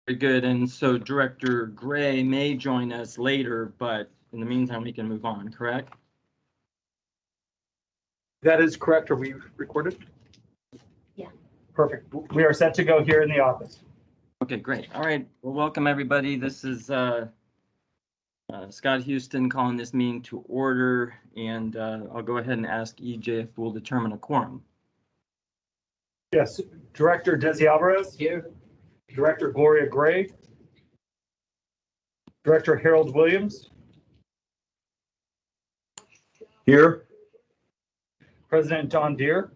Very good. And so Director Gray may join us later, but in the meantime, we can move on, correct? That is correct. Are we recorded? Yeah. Perfect. We are set to go here in the office. Okay, great. All right. Well, welcome everybody. This is Scott Houston calling this meeting to order, and I'll go ahead and ask EJ if we'll determine a quorum. Yes. Director Desi Alvarez. Here. Director Gloria Gray. Director Harold Williams. Here. President John Deere.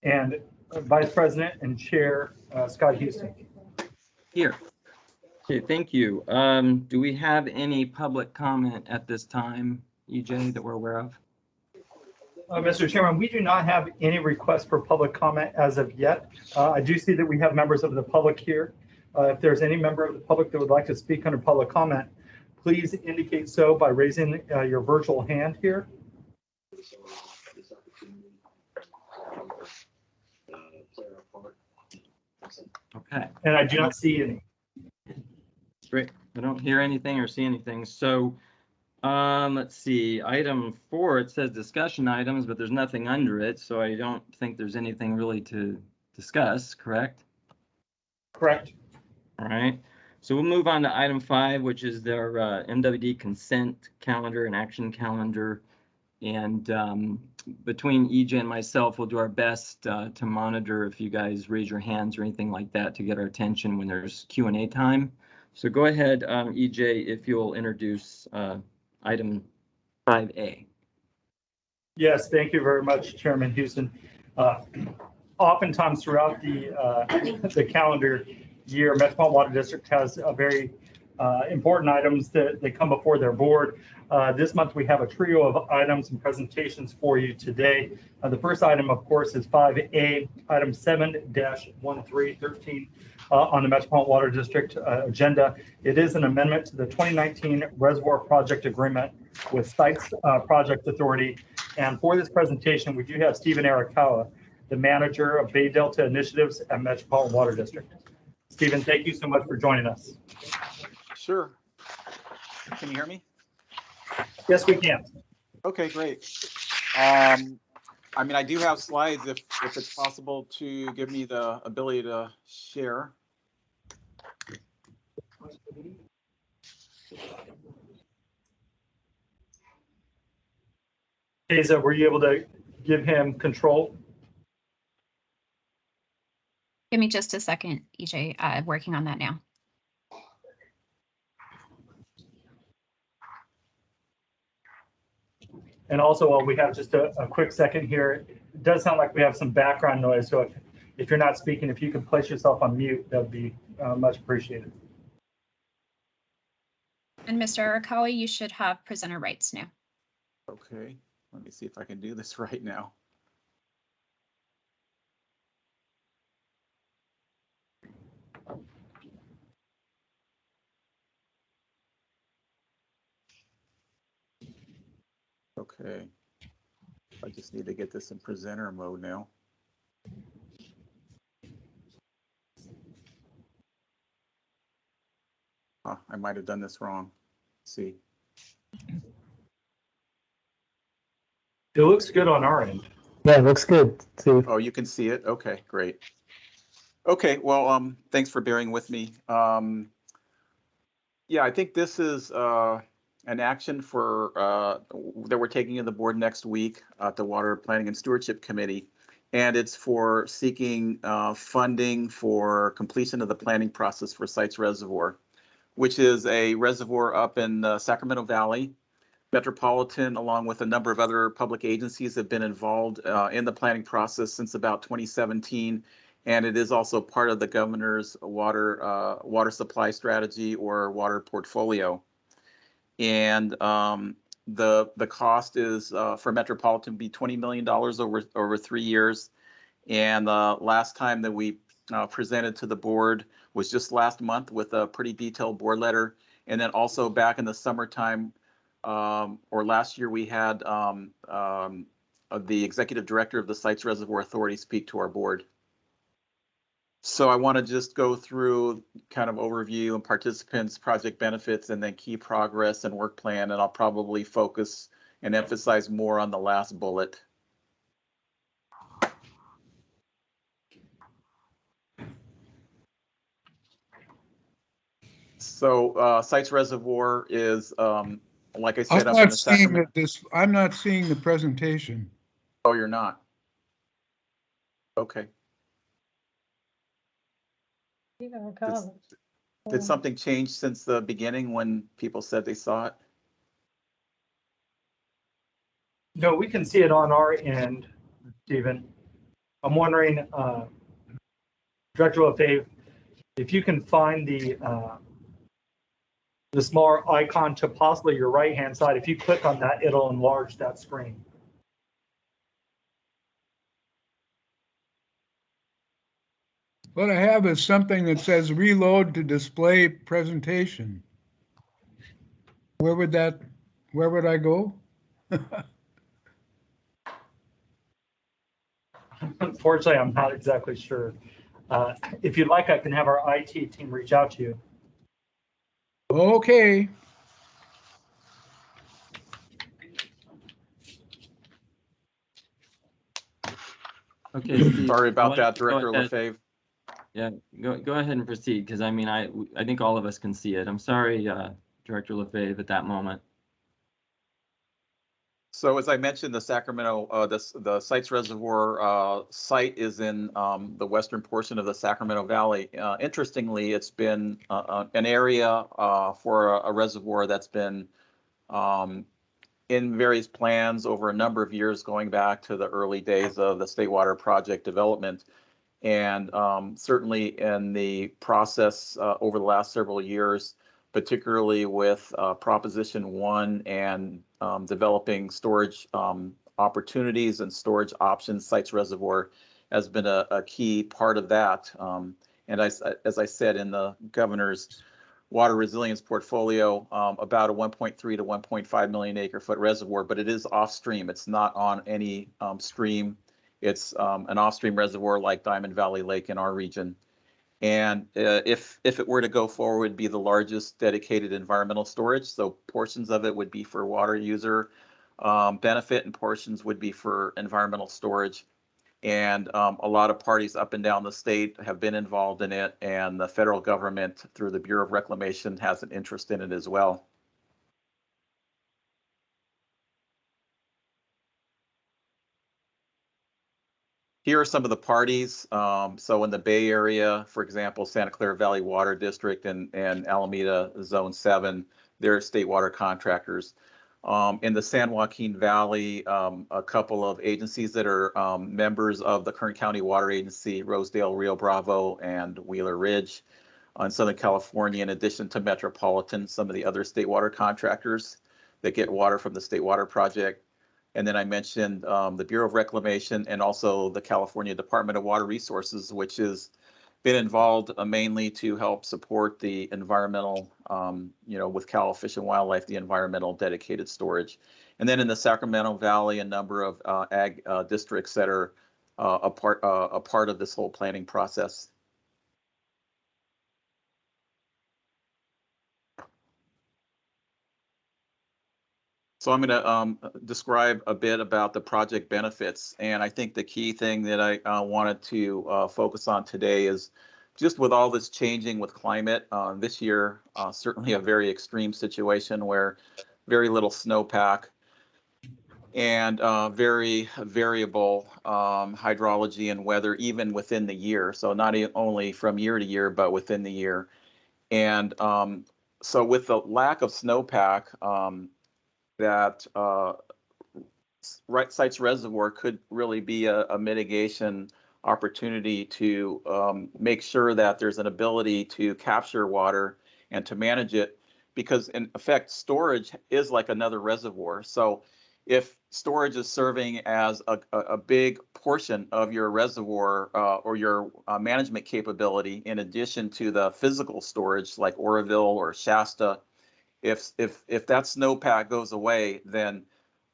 And Vice President and Chair Scott Houston. Here. Okay, thank you. Do we have any public comment at this time, EJ, that we're aware of? Mr. Chairman, we do not have any requests for public comment as of yet. I do see that we have members of the public here. If there's any member of the public that would like to speak under public comment, please indicate so by raising your virtual hand here. Okay. And I do not see any. Great. I don't hear anything or see anything. So let's see. Item 4, it says discussion items, but there's nothing under it. So I don't think there's anything really to discuss, correct? Correct. All right. So we'll move on to item 5, which is their MWD consent calendar and action calendar. And between EJ and myself, we'll do our best to monitor if you guys raise your hands or anything like that to get our attention when there's Q&A time. So go ahead, EJ, if you'll introduce item 5A. Yes, thank you very much, Chairman Houston. Oftentimes throughout the calendar year, Metropolitan Water District has a very important items that come before their board. This month we have a trio of items and presentations for you today. The first item, of course, is 5A, item 7-1313 on the Metropolitan Water District agenda. It is an amendment to the 2019 Reservoir Project Agreement with Sites Project Authority. And for this presentation, we do have Stephen Arakawa, the manager of Bay Delta Initiatives at Metropolitan Water District. Stephen, thank you so much for joining us. Sure. Can you hear me? Yes, we can. Okay, great. I mean, I do have slides if it's possible to give me the ability to share. Asa, were you able to give him control? Give me just a second, EJ. Working on that now. And also, while we have just a quick second here, it does sound like we have some background noise. So if you're not speaking, if you could place yourself on mute, that would be much appreciated. And Mr. Arakawa, you should have presenter rights now. Okay, let me see if I can do this right now. Okay, I just need to get this in presenter mode now. I might have done this wrong. Let's see. It looks good on our end. Yeah, it looks good too. Oh, you can see it? Okay, great. Okay, well, thanks for bearing with me. Yeah, I think this is an action for that we're taking to the board next week at the Water Planning and Stewardship Committee. And it's for seeking funding for completion of the planning process for Sites Reservoir, which is a reservoir up in the Sacramento Valley. Metropolitan, along with a number of other public agencies, have been involved in the planning process since about 2017. And it is also part of the governor's water supply strategy or water portfolio. And the cost is for Metropolitan be $20 million over 3 years. And the last time that we presented to the board was just last month with a pretty detailed board letter. And then also back in the summertime or last year, we had the executive director of the Sites Reservoir Authority speak to our board. So I want to just go through kind of overview and participants, project benefits, and then key progress and work plan. And I'll probably focus and emphasize more on the last bullet. So Sites Reservoir is, like I said, I'm up in not the seeing Sacramento. I'm not seeing the presentation. Oh, you're not? Okay. Did something change since the beginning when people said they saw it? No, we can see it on our end, Stephen. I'm wondering, Director LaFave, if you can find the small icon to possibly your right-hand side. If you click on that, it'll enlarge that screen. What I have is something that says reload to display presentation. Where would I go? Unfortunately, I'm not exactly sure. If you'd like, I can have our IT team reach out to you. Okay. Okay, Steve. Sorry about why that, don't you go Director ahead- LaFave. Yeah, go ahead and proceed, because I mean, I think all of us can see it. I'm sorry, Director LaFave, at that moment. So as I mentioned, the Sacramento, the Sites Reservoir site is in the western portion of the Sacramento Valley. Interestingly, it's been an area for a reservoir that's been in various plans over a number of years, going back to the early days of the State Water Project development. And certainly in the process over the last several years, particularly with Proposition 1 and developing storage opportunities and storage options, Sites Reservoir has been a key part of that. And as I said, in the governor's water resilience portfolio, about a 1.3 to 1.5 million acre foot reservoir, but it is off stream. It's not on any stream. It's an off-stream reservoir like Diamond Valley Lake in our region. And if it were to go forward, it'd be the largest dedicated environmental storage. So portions of it would be for water user benefit and portions would be for environmental storage. And a lot of parties up and down the state have been involved in it, and the federal government through the Bureau of Reclamation has an interest in it as well. Here are some of the parties. So in the Bay Area, for example, Santa Clara Valley Water District and Alameda Zone 7, they're state water contractors. In the San Joaquin Valley, a couple of agencies that are members of the Kern County Water Agency, Rosedale, Rio Bravo, and Wheeler Ridge. In Southern California, in addition to Metropolitan, some of the other state water contractors that get water from the State Water Project. And then I mentioned the Bureau of Reclamation and also the California Department of Water Resources, which has been involved mainly to help support the environmental, with Cal Fish and Wildlife, the environmental dedicated storage. And then in the Sacramento Valley, a number of ag districts that are a part of this whole planning process. So I'm going to describe a bit about the project benefits. And I think the key thing that I wanted to focus on today is just with all this changing with climate this year, certainly a very extreme situation where very little snowpack and very variable hydrology and weather even within the year. So not only from year to year, but within the year. And so with the lack of snowpack, that Sites Reservoir could really be a mitigation opportunity to make sure that there's an ability to capture water and to manage it, because in effect, storage is like another reservoir. So if storage is serving as a big portion of your reservoir or your management capability, in addition to the physical storage like Oroville or Shasta, if that snowpack goes away, then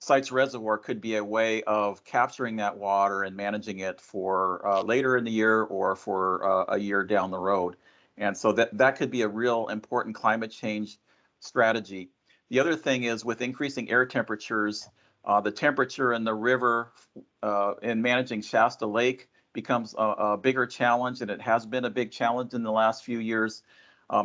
Sites Reservoir could be a way of capturing that water and managing it for later in the year or for a year down the road. And so that could be a real important climate change strategy. The other thing is with increasing air temperatures, the temperature in the river in managing Shasta Lake becomes a bigger challenge, and it has been a big challenge in the last few years.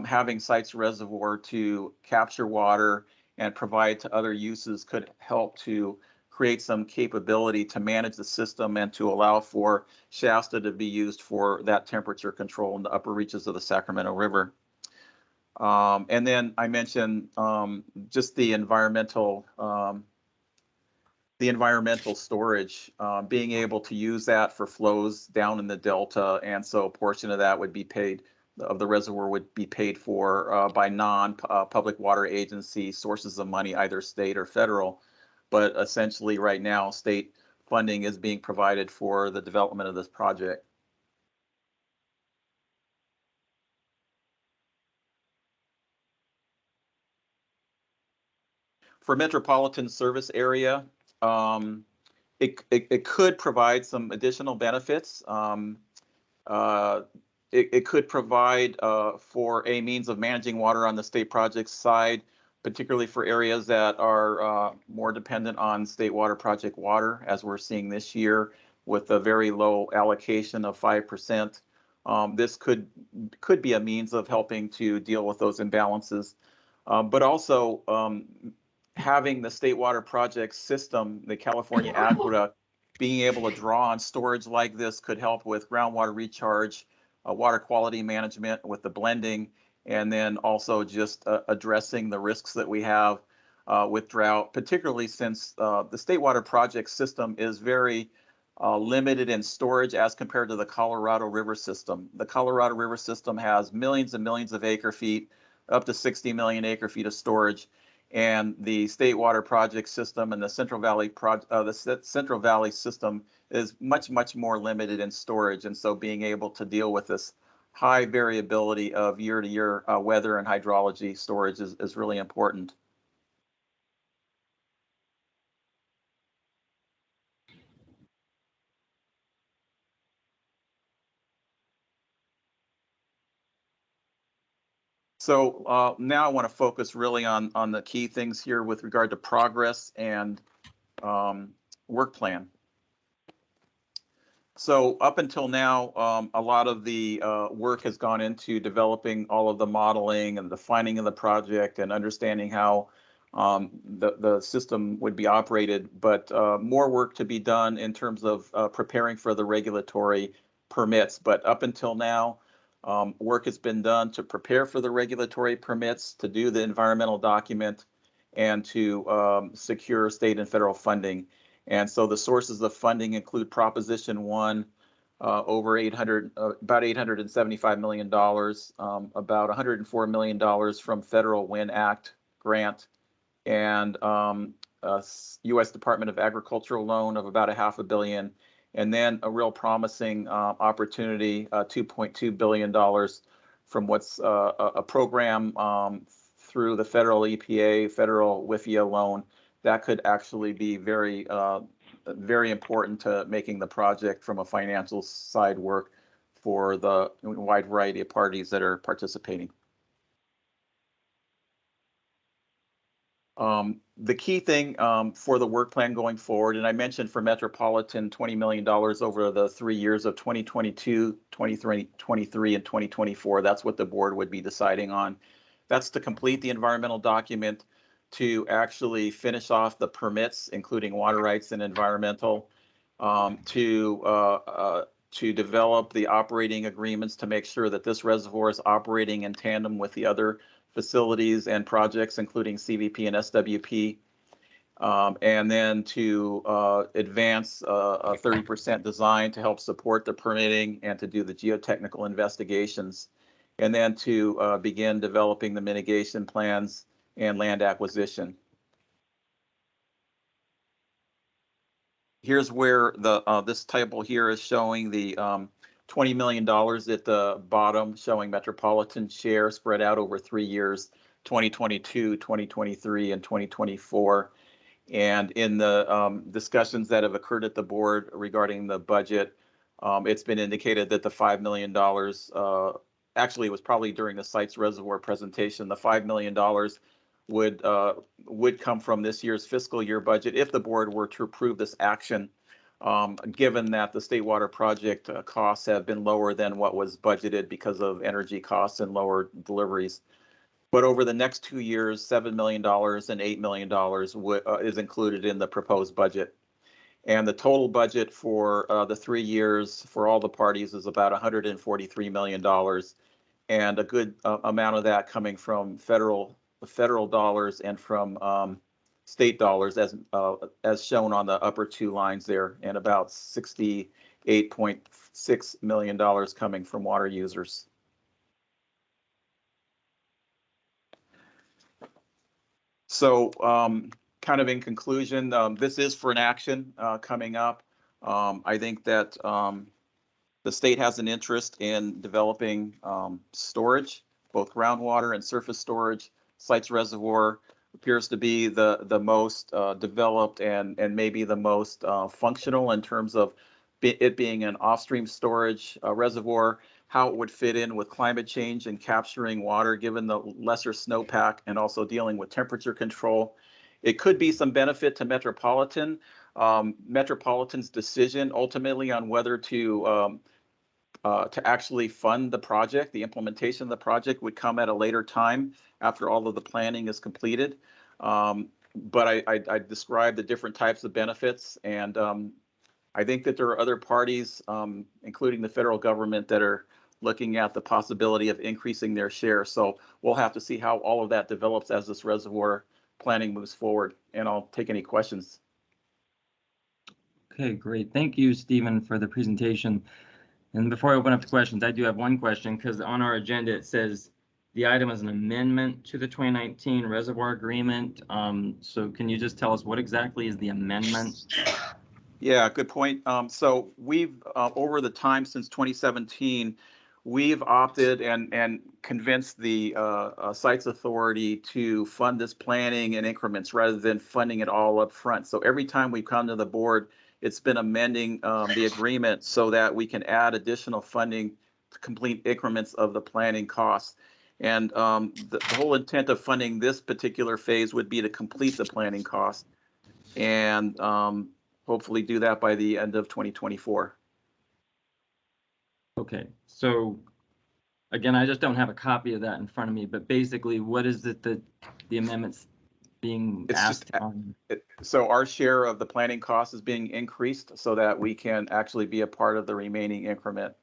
Having Sites Reservoir to capture water and provide to other uses could help to create some capability to manage the system and to allow for Shasta to be used for that temperature control in the upper reaches of the Sacramento River. And then I mentioned just the environmental storage, being able to use that for flows down in the delta, and so a portion of that would be paid, of the reservoir would be paid for by non-public water agency sources of money, either state or federal. But essentially right now, state funding is being provided for the development of this project. For metropolitan service area, it could provide some additional benefits. It could provide for a means of managing water on the state projects side, particularly for areas that are more dependent on state water project water, as we're seeing this year with a very low allocation of 5%. This could be a means of helping to deal with those imbalances, but also having the state water project system, the California Aqueduct, being able to draw on storage like this could help with groundwater recharge, water quality management with the blending, and then also just addressing the risks that we have with drought, particularly since the state water project system is very limited in storage as compared to the Colorado River system. The Colorado River system has millions and millions of acre feet, up to 60 million acre feet of storage. And the state water project system and the Central Valley system is much more limited in storage, and so being able to deal with this high variability of year-to-year weather and hydrology storage is really important. So now I want to focus really on the key things here with regard to progress and work plan. So up until now, a lot of the work has gone into developing all of the modeling and the defining of the project and understanding how the system would be operated, but more work to be done in terms of preparing for the regulatory permits. But up until now, work has been done to prepare for the regulatory permits, to do the environmental document, and to secure state and federal funding. And so the sources of funding include Proposition 1, about $875 million, about $104 million from Federal Wind Act grant, and U.S. Department of Agricultural loan of about $500 million, and then a real promising opportunity, $2.2 billion from what's a program through the federal EPA, federal WIFIA loan that could actually be very important to making the project from a financial side work for the wide variety of parties that are participating. The key thing for the work plan going forward, and I mentioned for Metropolitan $20 million over the 3 years of 2022, 2023, and 2024. That's what the board would be deciding on. That's to complete the environmental document, to actually finish off the permits, including water rights and environmental, to develop the operating agreements to make sure that this reservoir is operating in tandem with the other facilities and projects, including CVP and SWP, and then to advance a 30% design to help support the permitting and to do the geotechnical investigations, and then to begin developing the mitigation plans and land acquisition. Here's where this table here is showing the $20 million at the bottom, showing Metropolitan share spread out over 3 years, 2022, 2023, and 2024. And in the discussions that have occurred at the board regarding the budget, it's been indicated that the $5 million, actually it was probably during the Sites Reservoir presentation, the $5 million would come from this year's fiscal year budget if the board were to approve this action, given that the State Water Project costs have been lower than what was budgeted because of energy costs and lower deliveries. But over the next 2 years, $7 million and $8 million is included in the proposed budget. And the total budget for the 3 years for all the parties is about $143 million. And a good amount of that coming from federal dollars and from state dollars, as shown on the upper two lines there, and about $68.6 million coming from water users. So kind of in conclusion, this is for an action coming up. I think that the state has an interest in developing storage, both groundwater and surface storage. Sites Reservoir appears to be the most developed and maybe the most functional in terms of it being an off-stream storage reservoir, how it would fit in with climate change and capturing water given the lesser snowpack and also dealing with temperature control. It could be some benefit to Metropolitan. Metropolitan's decision ultimately on whether to actually fund the project, the implementation of the project, would come at a later time after all of the planning is completed. But I described the different types of benefits, and I think that there are other parties, including the federal government, that are looking at the possibility of increasing their share. So we'll have to see how all of that develops as this reservoir planning moves forward, and I'll take any questions. Okay, great. Thank you, Stephen, for the presentation. And before I open up to questions, I do have one question, because on our agenda it says the item is an amendment to the 2019 reservoir agreement. So can you just tell us what exactly is the amendment? Yeah, good point. So we've, over the time since 2017, we've opted and convinced the Sites Authority to fund this planning in increments rather than funding it all up front. So every time we've come to the board, it's been amending the agreement so that we can add additional funding to complete increments of the planning costs. And the whole intent of funding this particular phase would be to complete the planning cost and hopefully do that by the end of 2024. Okay, so again, I just don't have a copy of that in front of me, but basically what is it that the amendment's being asked on? So our share of the planning cost is being increased so that we can actually be a part of the remaining increment.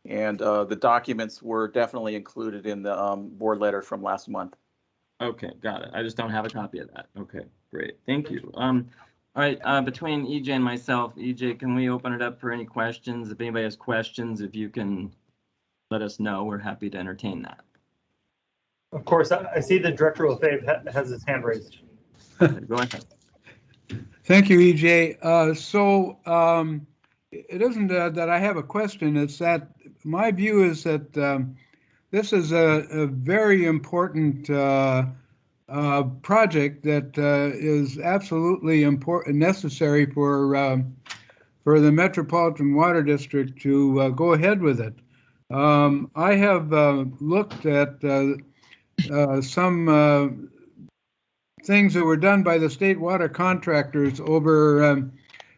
And the documents were definitely included in the board letter from last month. Okay, got it. I just don't have a copy of that. Okay, great. Thank you. All right, between EJ and myself, EJ, can we open it up for any questions? If anybody has questions, if you can let us know, we're happy to entertain that. Of course, I see the Director of FAVE has his hand raised. Go ahead. Thank you, EJ. It isn't that I have a question. It's that my view is that this is a very important project that is absolutely important, necessary for the Metropolitan Water District to go ahead with it. I have looked at some things that were done by the state water contractors over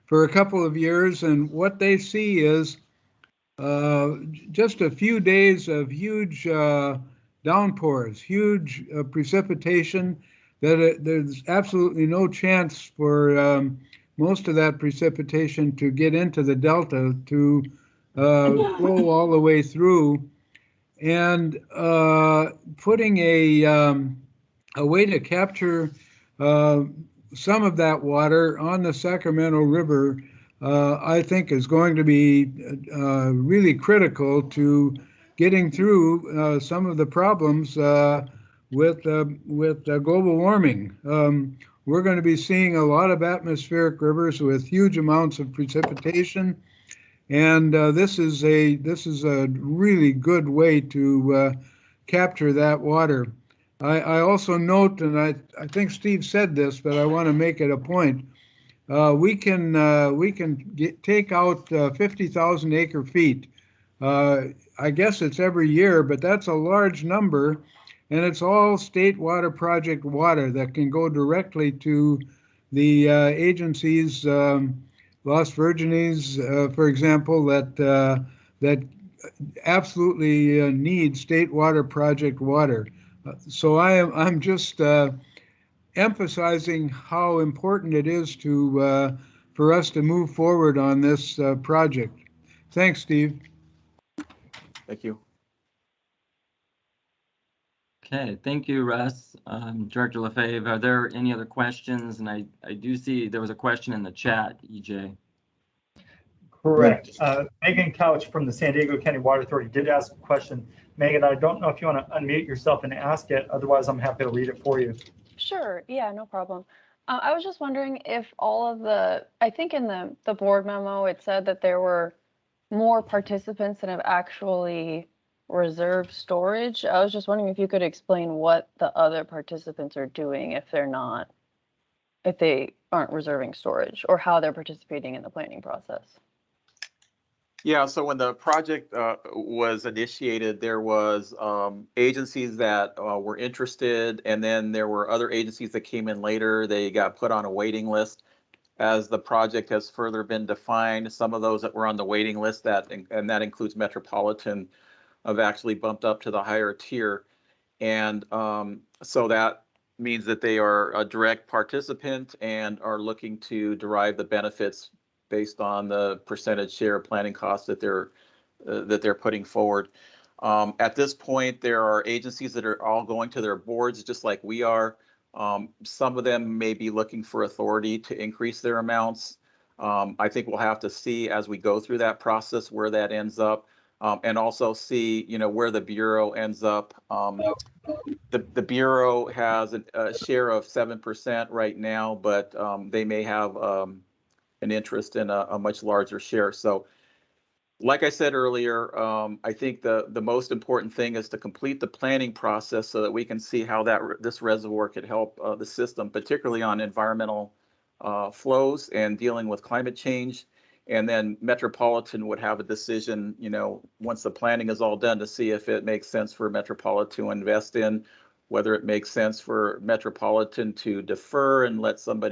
for a couple of years, and what they see is just a few days of huge downpours, huge precipitation, that there's absolutely no chance for most of that precipitation to get into the delta to flow all the way through, and putting a way to capture some of that water on the Sacramento River, I think is going to be really critical to getting through some of the problems with global warming. We're going to be seeing a lot of atmospheric rivers with huge amounts of precipitation, and this is a really good way to capture that water. I also note, and I think Steve said this, but I want to make it a point. We can take out 50,000 acre feet. I guess it's every year, but that's a large number, and it's all state water project water that can go directly to the agencies, Los Virgenes, for example, that absolutely need state water project water. So I'm just emphasizing how important it is to for us to move forward on this project. Thanks, Steve. Thank you. Okay, thank you, Russ. Director LaFave, are there any other questions? And I do see there was a question in the chat, EJ. Correct. Megan Couch from the San Diego County Water Authority did ask a question. Megan, I don't know if you want to unmute yourself and ask it. Otherwise, I'm happy to read it for you. Sure. Yeah, no problem. I was just wondering if all of I think in the board memo, it said that there were more participants that have actually reserved storage. I was just wondering if you could explain what the other participants are doing if they aren't reserving storage, or how they're participating in the planning process. Yeah, so when the project was initiated, there was agencies that were interested, and then there were other agencies that came in later. They got put on a waiting list. As the project has further been defined, some of those that were on the waiting list, and that includes Metropolitan, have actually bumped up to the higher tier. And so that means that they are a direct participant and are looking to derive the benefits based on the percentage share planning costs that they're putting forward. At this point, there are agencies that are all going to their boards just like we are. Some of them may be looking for authority to increase their amounts. I think we'll have to see as we go through that process where that ends up, and also see, where the Bureau ends up. The Bureau has a share of 7% right now, but they may have an interest in a much larger share. So like I said earlier, I think the most important thing is to complete the planning process so that we can see how this reservoir could help the system, particularly on environmental flows and dealing with climate change. And then Metropolitan would have a decision, once the planning is all done, to see if it makes sense for Metropolitan to invest in, whether it makes sense for Metropolitan to defer and let some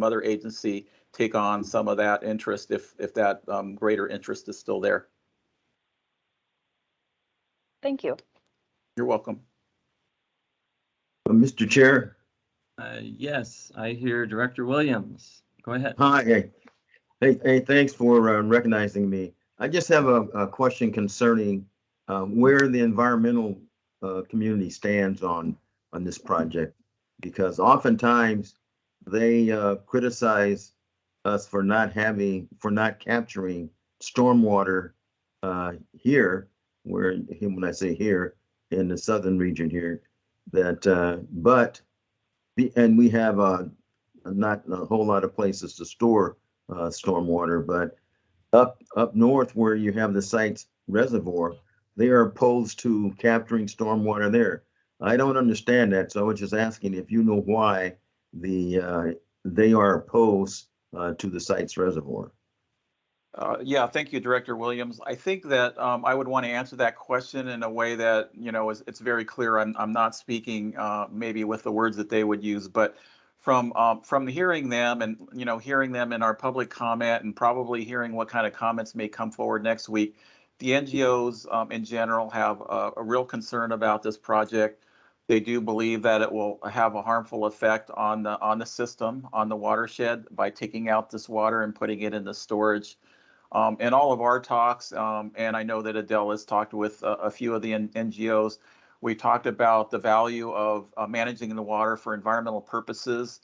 other agency take on some of that interest if that greater interest is still there. Thank you. You're welcome. Mr. Chair. Yes, I hear Director Williams. Go ahead. Hi. Hey, thanks for recognizing me. I just have a question concerning where the environmental community stands on this project, because oftentimes they criticize us for not capturing stormwater here, when I say here, in the southern region here, and we have not a whole lot of places to store stormwater, but up north where you have the site's reservoir, they are opposed to capturing stormwater there. I don't understand that, so I was just asking if you know why they are opposed to the site's reservoir. Yeah, thank you, Director Williams. I think that I would want to answer that question in a way that, it's very clear. I'm not speaking maybe with the words that they would use, but from hearing them and, hearing them in our public comment and probably hearing what kind of comments may come forward next week, the NGOs in general have a real concern about this project. They do believe that it will have a harmful effect on the system, on the watershed, by taking out this water and putting it into storage. In all of our talks, and I know that Adele has talked with a few of the NGOs, we talked about the value of managing the water for environmental purposes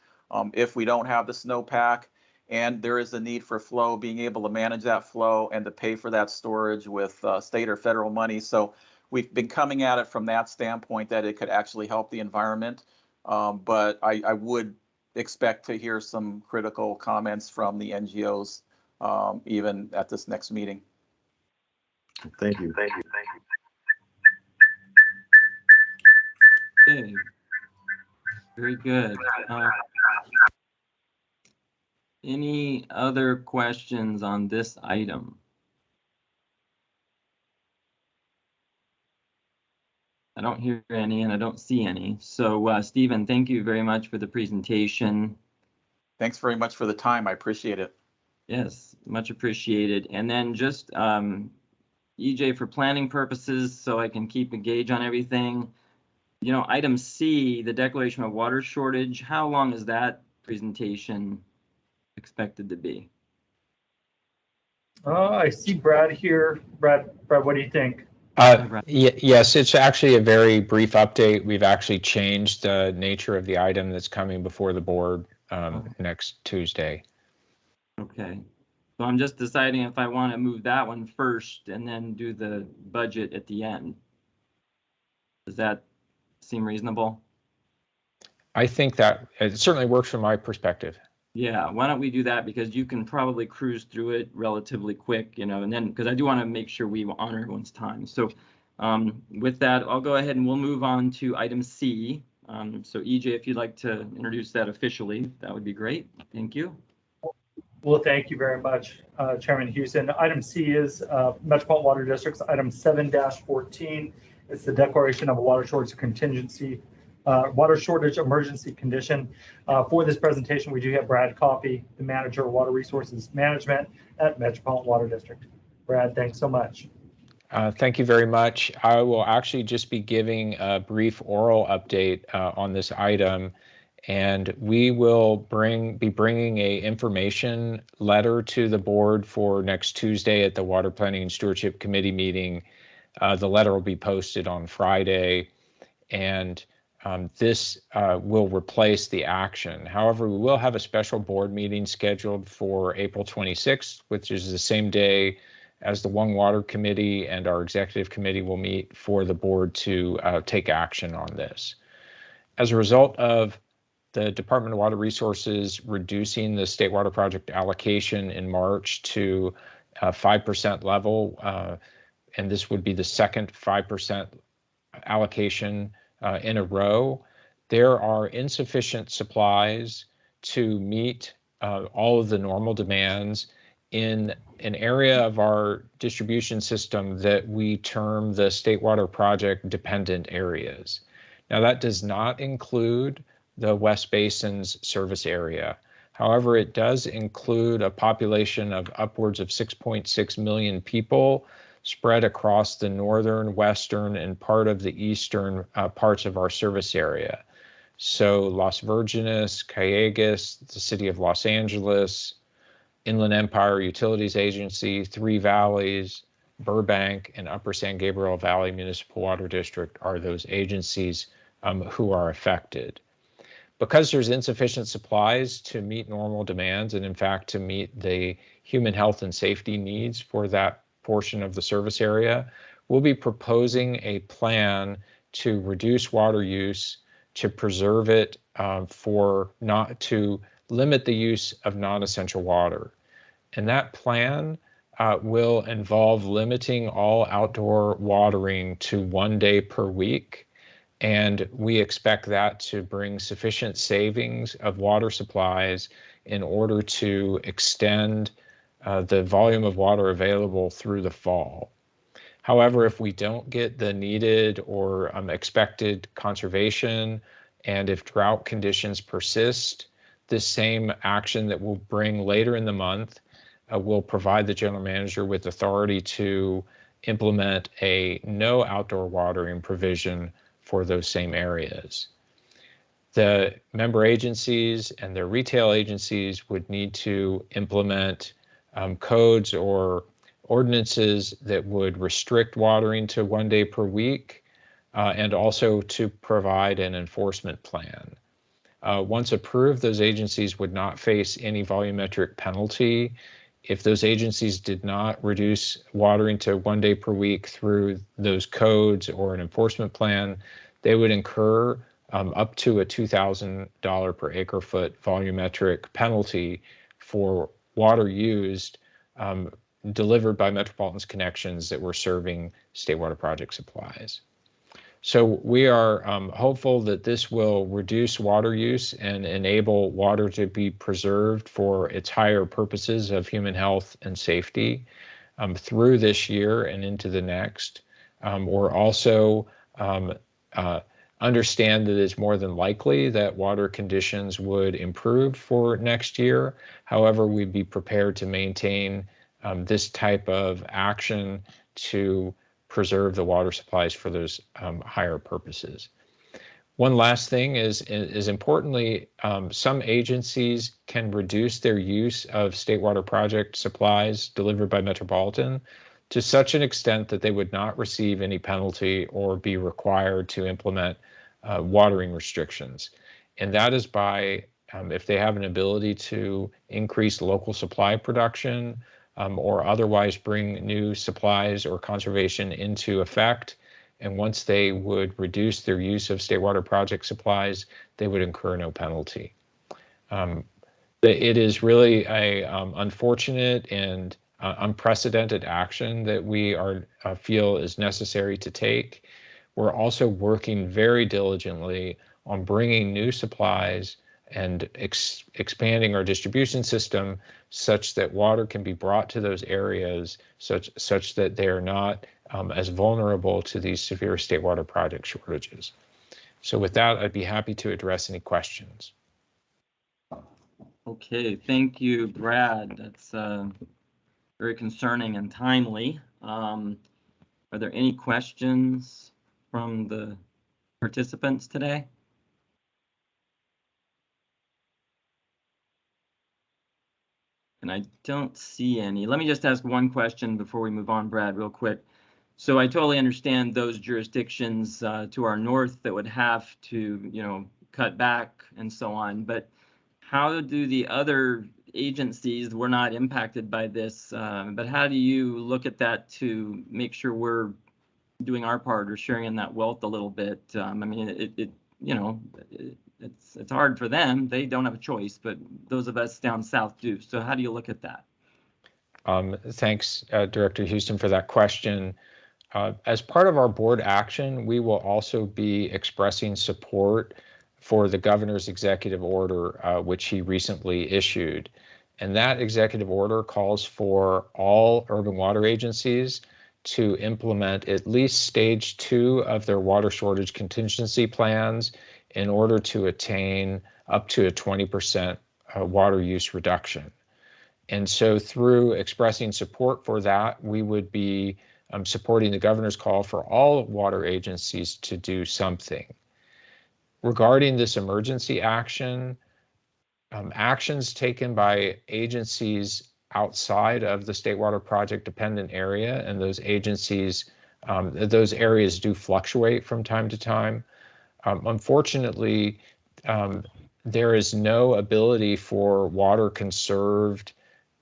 if we don't have the snowpack, and there is a need for flow, being able to manage that flow and to pay for that storage with state or federal money. So we've been coming at it from that standpoint, that it could actually help the environment. But I would expect to hear some critical comments from the NGOs even at this next meeting. Thank you. Okay. Very good. Any other questions on this item? I don't hear any and I don't see any. So Stephen, thank you very much for the presentation. Thanks very much for the time. I appreciate it. Yes, much appreciated. And then just EJ, for planning purposes, so I can keep a gauge on everything, you know, item C, the declaration of water shortage, how long is that presentation expected to be? I see Brad here. Brad, what do you think? Yes, it's actually a very brief update. We've actually changed the nature of the item that's coming before the board next Tuesday. Okay. So I'm just deciding if I want to move that one first and then do the budget at the end. Does that seem reasonable? I think that it certainly works from my perspective. Yeah, why don't we do that, because you can probably cruise through it relatively quick, you know, and then because I do want to make sure we honor everyone's time. So with that, I'll go ahead and we'll move on to item C. So EJ, if you'd like to introduce that officially, that would be great. Thank you. Well, thank you very much, Chairman Houston. Item C is Metropolitan Water District's item 7-14. It's the declaration of a water shortage contingency, water shortage emergency condition. For this presentation, we do have Brad Coffey, the Manager of Water Resources Management at Metropolitan Water District. Brad, thanks so much. Thank you very much. I will actually just be giving a brief oral update on this item, and we will be bringing a information letter to the board for next Tuesday at the Water Planning and Stewardship Committee meeting. The letter will be posted on Friday, and this will replace the action. However, we will have a special board meeting scheduled for April 26th, which is the same day as the One Water Committee and our executive committee will meet for the board to take action on this. As a result of the Department of Water Resources reducing the state water project allocation in March to 5% level, and this would be the second 5% allocation in a row, there are insufficient supplies to meet all of the normal demands in an area of our distribution system that we term the state water project dependent areas. Now, that does not include the West Basin's service area. However, it does include a population of upwards of 6.6 million people spread across the northern, western, and part of the eastern parts of our service area. So Las Virgenes, Callegas, the city of Los Angeles, Inland Empire Utilities Agency, Three Valleys, Burbank, and Upper San Gabriel Valley Municipal Water District are those agencies who are affected. Because there's insufficient supplies to meet normal demands and in fact to meet the human health and safety needs for that portion of the service area, we'll be proposing a plan to reduce water use, to preserve it to limit the use of non-essential water. And that plan will involve limiting all outdoor watering to 1 day per week. And we expect that to bring sufficient savings of water supplies in order to extend the volume of water available through the fall. However, if we don't get the needed or expected conservation, and if drought conditions persist, this same action that we'll bring later in the month will provide the general manager with authority to implement a no outdoor watering provision for those same areas. The member agencies and their retail agencies would need to implement codes or ordinances that would restrict watering to 1 day per week, and also to provide an enforcement plan. Once approved, those agencies would not face any volumetric penalty. If those agencies did not reduce watering to 1 day per week through those codes or an enforcement plan, they would incur up to a $2,000 per acre foot volumetric penalty for water used delivered by Metropolitan's connections that were serving state water project supplies. So we are hopeful that this will reduce water use and enable water to be preserved for its higher purposes of human health and safety through this year and into the next. We're also understand that it's more than likely that water conditions would improve for next year. However, we'd be prepared to maintain this type of action to preserve the water supplies for those higher purposes. One last thing is importantly, some agencies can reduce their use of state water project supplies delivered by Metropolitan to such an extent that they would not receive any penalty or be required to implement watering restrictions. And that is by, if they have an ability to increase local supply production, or otherwise bring new supplies or conservation into effect. And once they would reduce their use of state water project supplies, they would incur no penalty. It is really a unfortunate and unprecedented action that we feel is necessary to take. We're also working very diligently on bringing new supplies and expanding our distribution system such that water can be brought to those areas such that they are not as vulnerable to these severe state water project shortages. So with that, I'd be happy to address any questions. Okay, thank you, Brad. That's very concerning and timely. Are there any questions from the participants today? And I don't see any. Let me just ask one question before we move on, Brad, real quick. So I totally understand those jurisdictions to our north that would have to, cut back and so on. But how do the other agencies, we're not impacted by this, but how do you look at that to make sure we're doing our part or sharing in that wealth a little bit? I mean, it's hard for them. They don't have a choice, but those of us down south do. So how do you look at that? Thanks, Director Houston, for that question. As part of our board action, we will also be expressing support for the governor's executive order, which he recently issued. And that executive order calls for all urban water agencies to implement at least stage 2 of their water shortage contingency plans in order to attain up to a 20% water use reduction. And so through expressing support for that, we would be supporting the governor's call for all water agencies to do something. Regarding this emergency action, actions taken by agencies outside of the state water project dependent area, and those agencies, those areas do fluctuate from time to time. Unfortunately, there is no ability for water conserved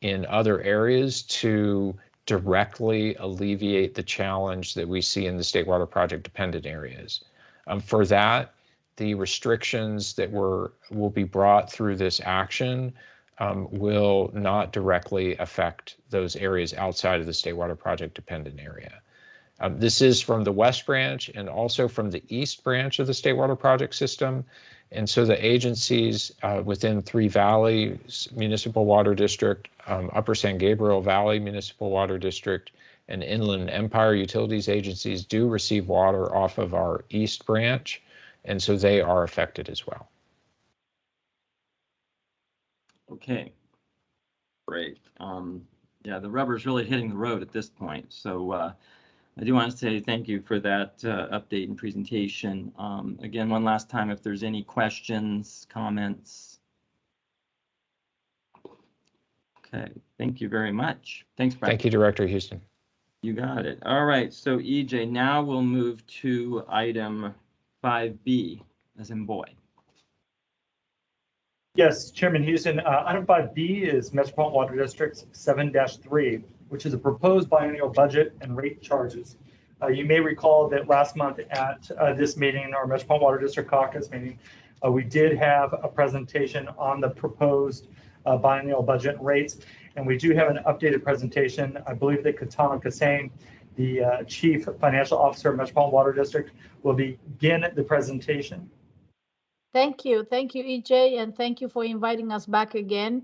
in other areas to directly alleviate the challenge that we see in the state water project dependent areas. For that, the restrictions that will be brought through this action will not directly affect those areas outside of the state water project dependent area. This is from the West Branch and also from the East Branch of the State Water Project System. And so the agencies within Three Valleys Municipal Water District, Upper San Gabriel Valley Municipal Water District, and Inland Empire Utilities agencies do receive water off of our East Branch, and so they are affected as well. Okay, great. Yeah, the rubber's really hitting the road at this point. So I do want to say thank you for that update and presentation. Again, one last time, if there's any questions, comments. Okay, thank you very much. Thanks, Brad. Thank you, Director Houston. You got it. All right, so EJ, now we'll move to item 5B, as in boy. Yes, Chairman Houston, item 5B is Metropolitan Water District 7-3, which is a proposed biennial budget and rate charges. You may recall that last month at this meeting, our Metropolitan Water District Caucus meeting, we did have a presentation on the proposed biennial budget rates, and we do have an updated presentation. I believe that Katana Kassane the Chief Financial Officer of Metropolitan Water District, will begin the presentation. Thank you, EJ, and thank you for inviting us back again.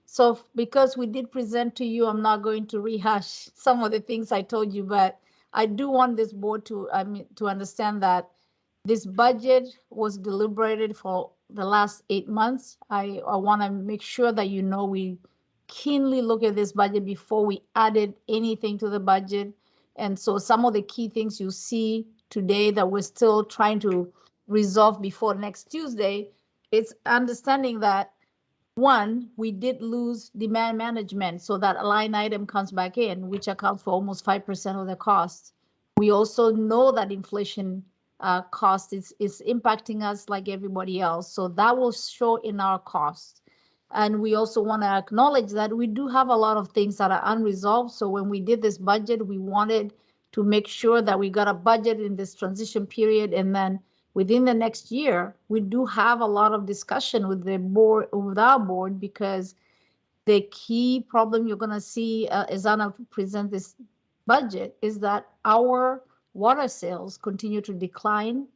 So because we did present to you, I'm not going to rehash some of the things I told you, but I do want this board to understand that this budget was deliberated for the last 8 months. I want to make sure that you know we keenly look at this budget before we added anything to the budget. And so some of the key things you see today that we're still trying to resolve before next Tuesday, it's understanding that one, we did lose demand management, so that line item comes back in, which accounts for almost 5% of the cost. We also know that inflation cost is impacting us like everybody else, so that will show in our cost. And we also want to acknowledge that we do have a lot of things that are unresolved. So when we did this budget, we wanted to make sure that we got a budget in this transition period, and then within the next year, we do have a lot of discussion with the board, with our board, because the key problem you're going to see as Anna present this budget is that our water sales continue to decline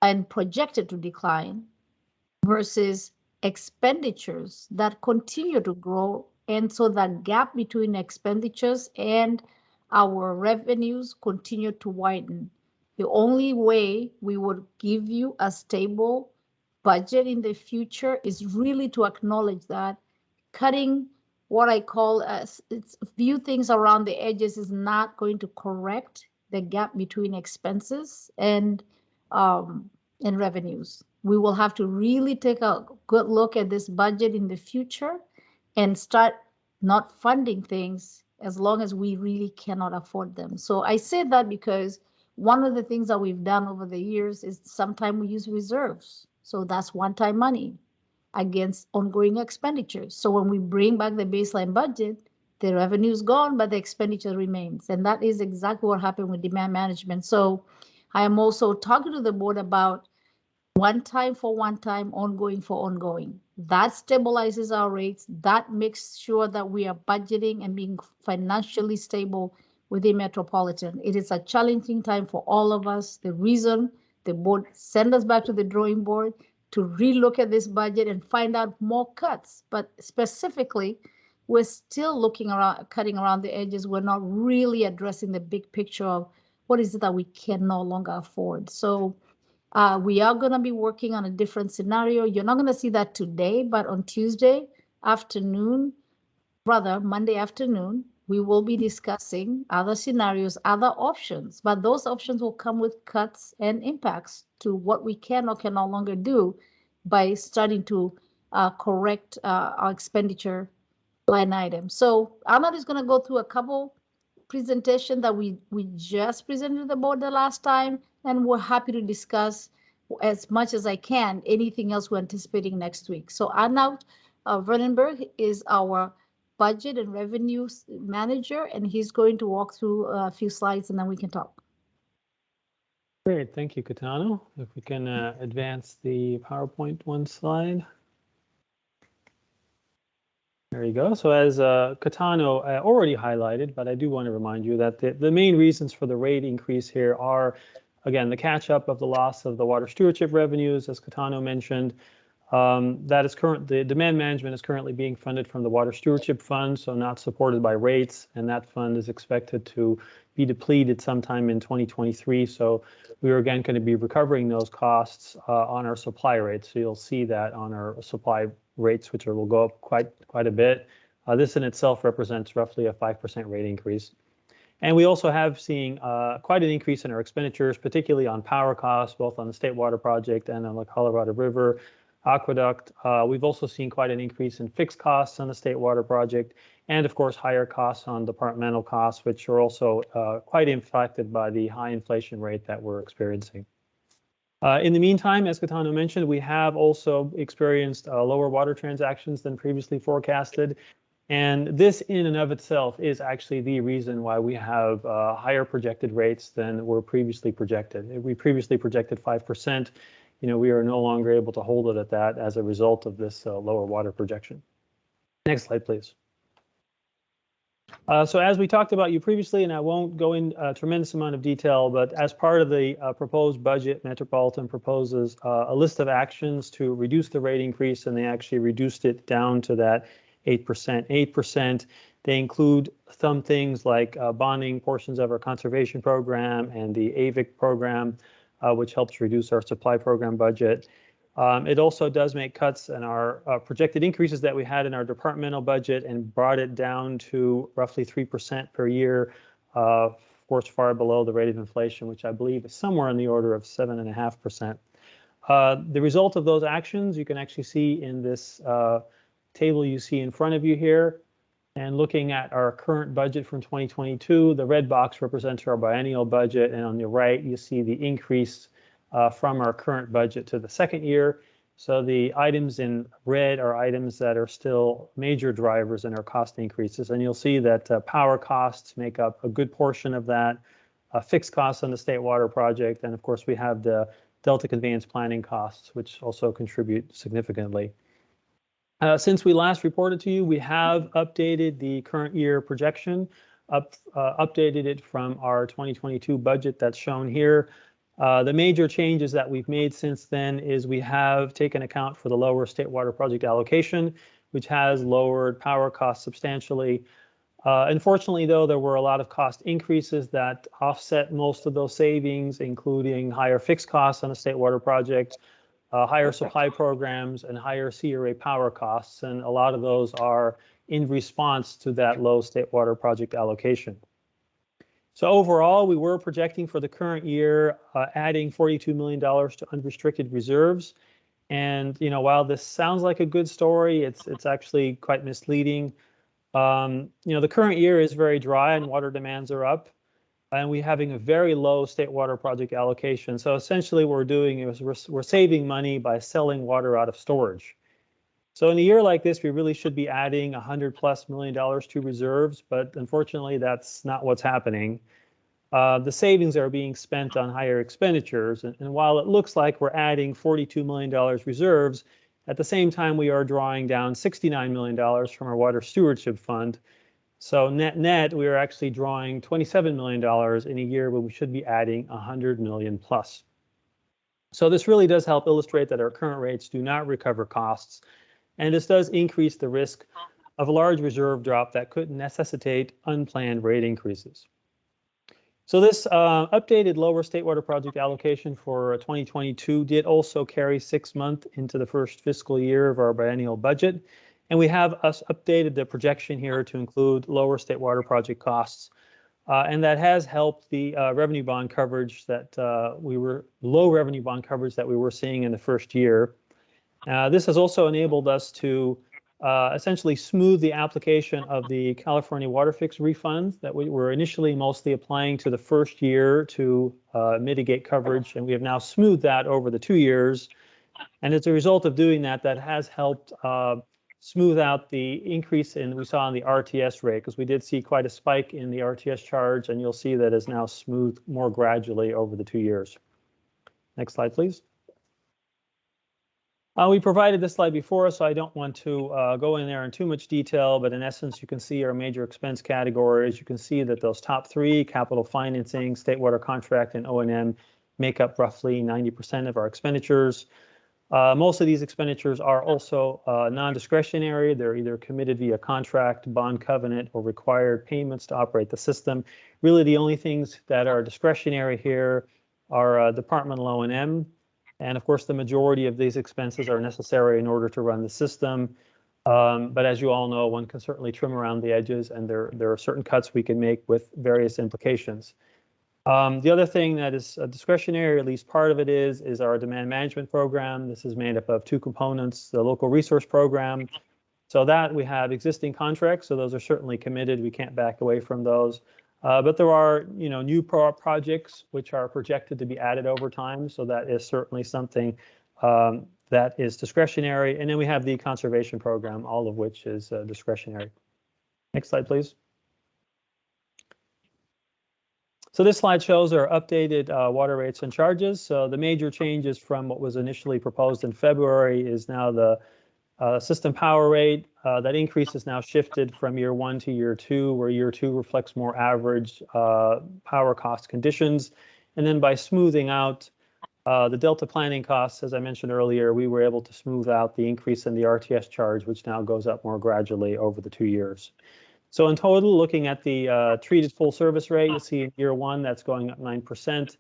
and projected to decline versus expenditures that continue to grow. And so that gap between expenditures and our revenues continue to widen. The only way we would give you a stable budget in the future is really to acknowledge that cutting what I call it's few things around the edges is not going to correct the gap between expenses and revenues. We will have to really take a good look at this budget in the future and start not funding things as long as we really cannot afford them. So I say that because one of the things that we've done over the years is sometimes we use reserves. So that's one-time money against ongoing expenditures. So when we bring back the baseline budget, the revenue is gone, but the expenditure remains. And that is exactly what happened with demand management. So I am also talking to the board about one time for one time, ongoing for ongoing. That stabilizes our rates. That makes sure that we are budgeting and being financially stable within Metropolitan. It is a challenging time for all of us. The reason the board sent us back to the drawing board to relook at this budget and find out more cuts. But specifically, we're still looking around, cutting around the edges. We're not really addressing the big picture of what is it that we can no longer afford. So we are going to be working on a different scenario. You're not going to see that today, but on Tuesday afternoon, Monday afternoon, we will be discussing other scenarios, other options, but those options will come with cuts and impacts to what we can or can no longer do by starting to correct our expenditure line item. So Ahmad is going to go through a couple presentation that we just presented to the board the last time, and we're happy to discuss as much as I can anything else we're anticipating next week. So Arnaud Vernenberg is our budget and revenue manager, and he's going to walk through a few slides and then we can talk. Great, thank you, Katano. If we can advance the PowerPoint one slide. There you go. So as Katano already highlighted, but I do want to remind you that the main reasons for the rate increase here are, again, the catch up of the loss of the water stewardship revenues, as Katano mentioned. The demand management is currently being funded from the Water Stewardship Fund, so not supported by rates, and that fund is expected to be depleted sometime in 2023. So we are again going to be recovering those costs on our supply rates. So you'll see that on our supply rates, which will go up quite a bit. This in itself represents roughly a 5% rate increase. And we also have seen quite an increase in our expenditures, particularly on power costs, both on the State Water Project and on the Colorado River Aqueduct. We've also seen quite an increase in fixed costs on the State Water Project, and of course higher costs on departmental costs, which are also quite impacted by the high inflation rate that we're experiencing. In the meantime, as Katano mentioned, we have also experienced lower water transactions than previously forecasted. And this in and of itself is actually the reason why we have higher projected rates than were previously projected. We previously projected 5%. We are no longer able to hold it at that as a result of this lower water projection. Next slide, please. So as we talked about you previously, and I won't go in a tremendous amount of detail, but as part of the proposed budget, Metropolitan proposes a list of actions to reduce the rate increase, and they actually reduced it down to that 8%. 8%. They include some things like bonding portions of our conservation program and the AVIC program, which helps reduce our supply program budget. It also does make cuts in our projected increases that we had in our departmental budget and brought it down to roughly 3% per year, of course, far below the rate of inflation, which I believe is somewhere in the order of 7.5%. The result of those actions you can actually see in this table you see in front of you here. And looking at our current budget from 2022, the red box represents our biennial budget, and on the right you see the increase from our current budget to the second year. So the items in red are items that are still major drivers in our cost increases. And you'll see that power costs make up a good portion of that, fixed costs on the State Water Project. And of course, we have the Delta Conveyance Planning costs, which also contribute significantly. Since we last reported to you, we have updated the current year projection, updated it from our 2022 budget that's shown here. The major changes that we've made since then is we have taken account for the lower State Water Project allocation, which has lowered power costs substantially. Unfortunately, though, there were a lot of cost increases that offset most of those savings, including higher fixed costs on the State Water Project, higher supply programs, and higher CRA power costs. And a lot of those are in response to that low State Water Project allocation. So overall, we were projecting for the current year, adding $42 million to unrestricted reserves. And while this sounds like a good story, it's actually quite misleading. The current year is very dry and water demands are up, and we're having a very low State Water Project allocation. So essentially what we're doing is we're saving money by selling water out of storage. So in a year like this, we really should be adding $100+ million to reserves, but unfortunately, that's not what's happening. The savings are being spent on higher expenditures, and while it looks like we're adding $42 million reserves, at the same time, we are drawing down $69 million from our Water Stewardship Fund. So net, we are actually drawing $27 million in a year when we should be adding $100 million+. So this really does help illustrate that our current rates do not recover costs, and this does increase the risk of a large reserve drop that could necessitate unplanned rate increases. So this updated lower State Water Project allocation for 2022 did also carry 6 months into the first fiscal year of our biennial budget. And we have updated the projection here to include lower State Water Project costs. And that has helped the revenue bond coverage that low revenue bond coverage that we were seeing in the first year. This has also enabled us to essentially smooth the application of the California Water Fix refunds that we were initially mostly applying to the first year to mitigate coverage, and we have now smoothed that over the 2 years. And as a result of doing that, that has helped smooth out the increase we saw in the RTS rate, because we did see quite a spike in the RTS charge, and you'll see that is now smoothed more gradually over the 2 years. Next slide, please. We provided this slide before, so I don't want to go in there in too much detail, but in essence, you can see our major expense categories. You can see that those top three, capital financing, State Water Contract, and O&M, make up roughly 90% of our expenditures. Most of these expenditures are also non-discretionary. They're either committed via contract, bond covenant, or required payments to operate the system. Really, the only things that are discretionary here are departmental O&M. And of course, the majority of these expenses are necessary in order to run the system. But as you all know, one can certainly trim around the edges, and there are certain cuts we can make with various implications. The other thing that is discretionary, or at least part of it is our demand management program. This is made up of two components: the local resource program. So that we have existing contracts, so those are certainly committed. We can't back away from those. But there are, new projects which are projected to be added over time. So that is certainly something that is discretionary. And then we have the conservation program, all of which is discretionary. Next slide, please. So this slide shows our updated water rates and charges. So the major changes from what was initially proposed in February is now the System power rate, that increase is now shifted from year 1 to year 2, where year 2 reflects more average power cost conditions. And then by smoothing out the Delta planning costs, as I mentioned earlier, we were able to smooth out the increase in the RTS charge, which now goes up more gradually over the 2 years. So in total, looking at the treated full service rate, you'll see in year 1, that's going up 9%,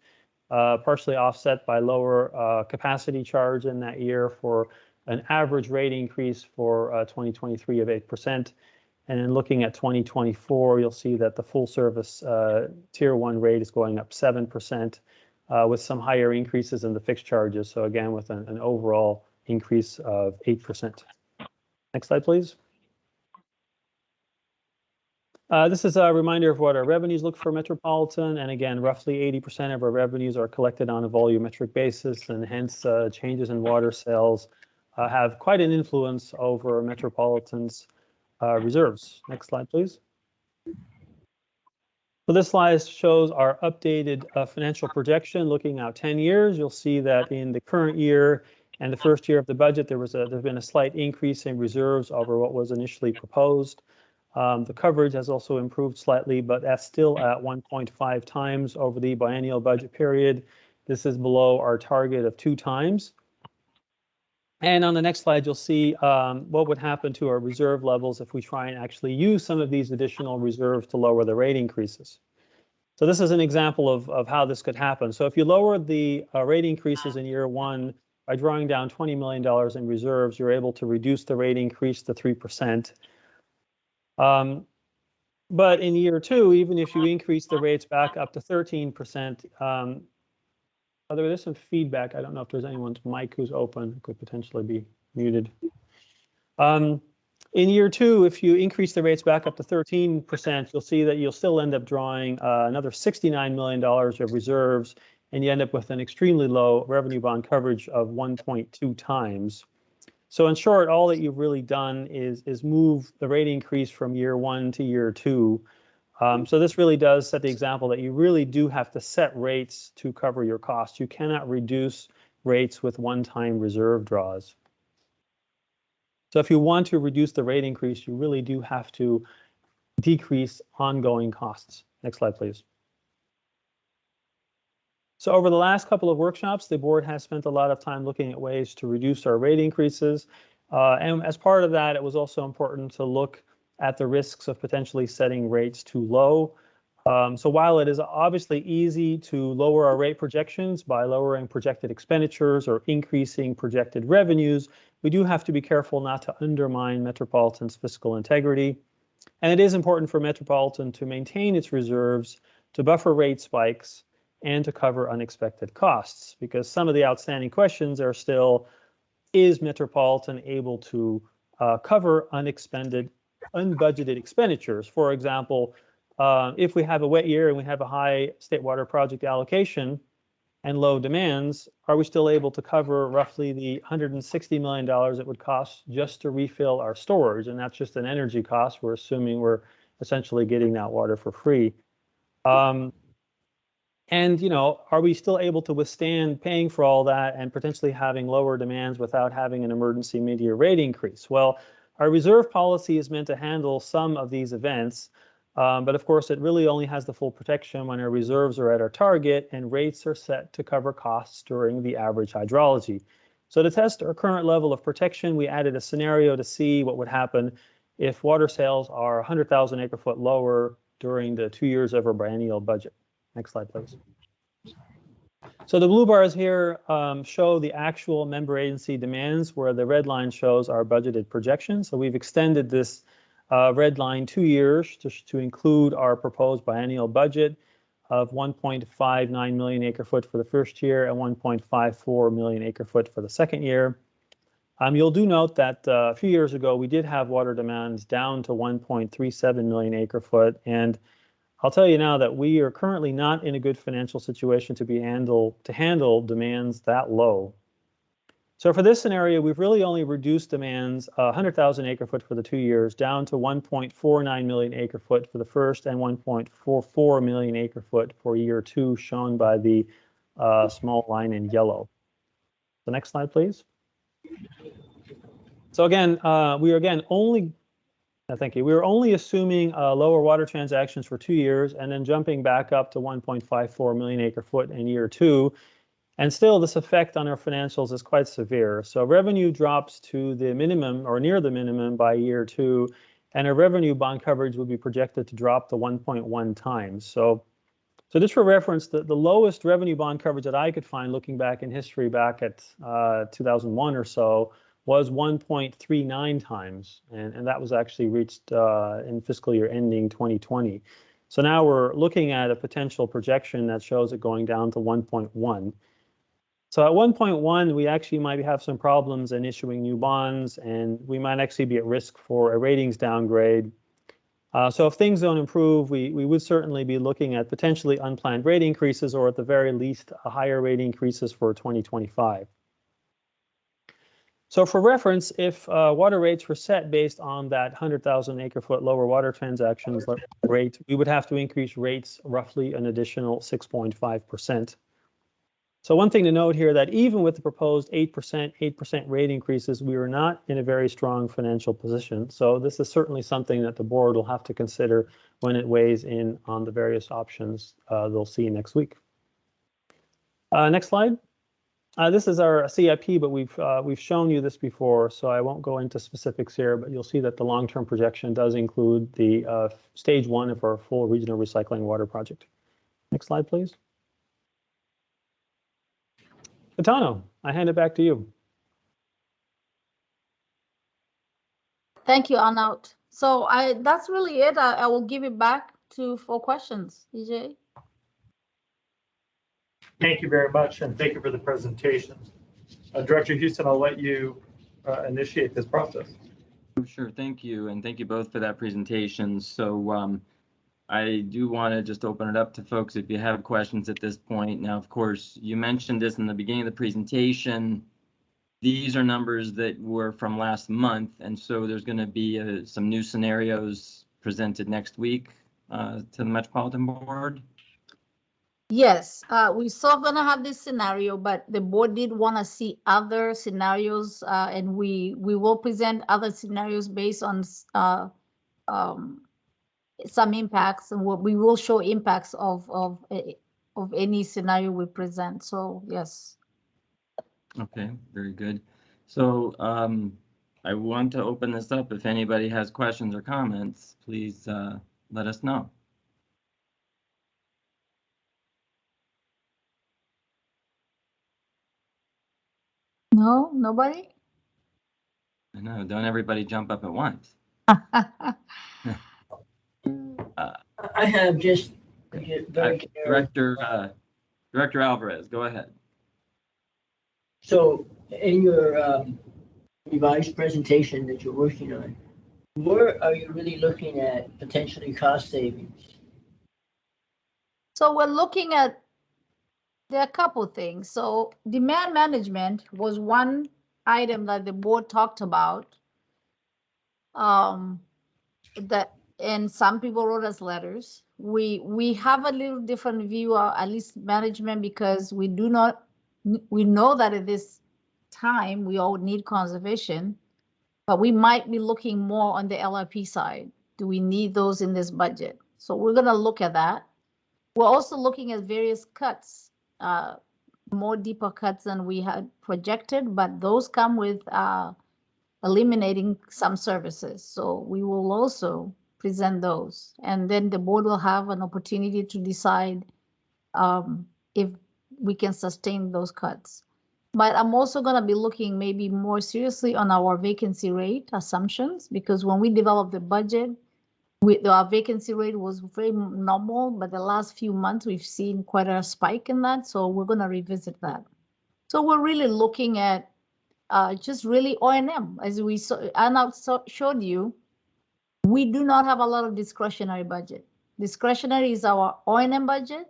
partially offset by lower capacity charge in that year for an average rate increase for 2023 of 8%. And then looking at 2024, you'll see that the full service tier 1 rate is going up 7%, with some higher increases in the fixed charges. So again, with an overall increase of 8%. Next slide, please. This is a reminder of what our revenues look for Metropolitan. And again, roughly 80% of our revenues are collected on a volumetric basis, and hence changes in water sales have quite an influence over Metropolitan's reserves. Next slide, please. So this slide shows our updated financial projection looking out 10 years. You'll see that in the current year and the first year of the budget, there's been a slight increase in reserves over what was initially proposed. The coverage has also improved slightly, but that's still at 1.5 times over the biennial budget period. This is below our target of 2 times. And on the next slide, you'll see what would happen to our reserve levels if we try and actually use some of these additional reserves to lower the rate increases. So this is an example of how this could happen. So if you lower the rate increases in year 1 by drawing down $20 million in reserves, you're able to reduce the rate increase to 3%. But in year 2, even if you increase the rates back up to 13%, there's some feedback. I don't know if there's anyone's mic who's open. It could potentially be muted. In year 2, if you increase the rates back up to 13%, you'll see that you'll still end up drawing another $69 million of reserves, and you end up with an extremely low revenue bond coverage of 1.2 times. So in short, all that you've really done is move the rate increase from year 1 to year 2. So this really does set the example that you really do have to set rates to cover your costs. You cannot reduce rates with one-time reserve draws. So if you want to reduce the rate increase, you really do have to decrease ongoing costs. Next slide, please. So over the last couple of workshops, the board has spent a lot of time looking at ways to reduce our rate increases. And as part of that, it was also important to look at the risks of potentially setting rates too low. So while it is obviously easy to lower our rate projections by lowering projected expenditures or increasing projected revenues, we do have to be careful not to undermine Metropolitan's fiscal integrity. And it is important for Metropolitan to maintain its reserves, to buffer rate spikes, and to cover unexpected costs, because some of the outstanding questions are still, is Metropolitan able to cover unbudgeted expenditures? For example, if we have a wet year and we have a high state water project allocation and low demands, are we still able to cover roughly the $160 million it would cost just to refill our storage? And that's just an energy cost. We're assuming we're essentially getting that water for free. And, you know, are we still able to withstand paying for all that and potentially having lower demands without having an emergency mid-year rate increase? Well, our reserve policy is meant to handle some of these events, but of course, it really only has the full protection when our reserves are at our target and rates are set to cover costs during the average hydrology. So to test our current level of protection, we added a scenario to see what would happen if water sales are 100,000 acre-foot lower during the 2 years of our biennial budget. Next slide, please. So the blue bars here show the actual member agency demands, where the red line shows our budgeted projections. So we've extended this red line 2 years to include our proposed biennial budget of 1.59 million acre-foot for the first year and 1.54 million acre-foot for the second year. You'll do note that a few years ago, we did have water demands down to 1.37 million acre-foot, and I'll tell you now that we are currently not in a good financial situation to handle demands that low. So for this scenario, we've really only reduced demands 100,000 acre-foot for the 2 years down to 1.49 million acre-foot for the first and 1.44 million acre-foot for year 2, shown by the small line in yellow. The next slide, please. So again, we are again only, thank you. We were only assuming lower water transactions for 2 years and then jumping back up to 1.54 million acre foot in year 2. And still, this effect on our financials is quite severe. So revenue drops to the minimum or near the minimum by year 2, and our revenue bond coverage will be projected to drop to 1.1 times. So just for reference, the lowest revenue bond coverage that I could find looking back in history back at 2001 or so was 1.39 times. And that was actually reached in fiscal year ending 2020. So now we're looking at a potential projection that shows it going down to 1.1. So at 1.1, we actually might have some problems in issuing new bonds, and we might actually be at risk for a ratings downgrade. So if things don't improve, we would certainly be looking at potentially unplanned rate increases, or at the very least, higher rate increases for 2025. So for reference, if water rates were set based on that 100,000 acre foot lower water transactions rate, we would have to increase rates roughly an additional 6.5%. So one thing to note here that even with the proposed 8% rate increases, we are not in a very strong financial position. So this is certainly something that the board will have to consider when it weighs in on the various options they'll see next week. Next slide. This is our CIP, but we've shown you this before, so I won't go into specifics here, but you'll see that the long-term projection does include the stage 1 of our full regional recycling water project. Next slide, please. Gaetano, I hand it back to you. Thank you, Arnaud. So that's really it. I will give it back for questions, EJ. Thank you very much, and thank you for the presentation. Director Houston, I'll let you initiate this process. Sure, thank you, and thank you both for that presentation. So I do want to just open it up to folks if you have questions at this point. Now, of course, you mentioned this in the beginning of the presentation. These are numbers that were from last month, and so there's going to be some new scenarios presented next week to the Metropolitan Board. Yes, we're still going to have this scenario, but the board did want to see other scenarios, and we will present other scenarios based on some impacts, and we will show impacts of any scenario we present. So yes. Okay, very good. So I want to open this up. If anybody has questions or comments, please let us know. No, nobody? I know, don't everybody jump up at once. I have just very Director Alvarez, go ahead. So in your revised presentation that you're working on, where are you really looking at potentially cost savings? So we're looking at, there are a couple things. So demand management was one item that the board talked about. And some people wrote us letters. We have a little different view, at least management, because we know that at this time we all need conservation, but we might be looking more on the LRP side. Do we need those in this budget? So we're going to look at that. We're also looking at various cuts, more deeper cuts than we had projected, but those come with eliminating some services. So we will also present those, and then the board will have an opportunity to decide if we can sustain those cuts. But I'm also going to be looking maybe more seriously on our vacancy rate assumptions, because when we developed the budget, our vacancy rate was very normal, but the last few months we've seen quite a spike in that. So we're going to revisit that. So we're really looking at just really O&M. As we saw, Anna showed you, we do not have a lot of discretionary budget. Discretionary is our O&M budget,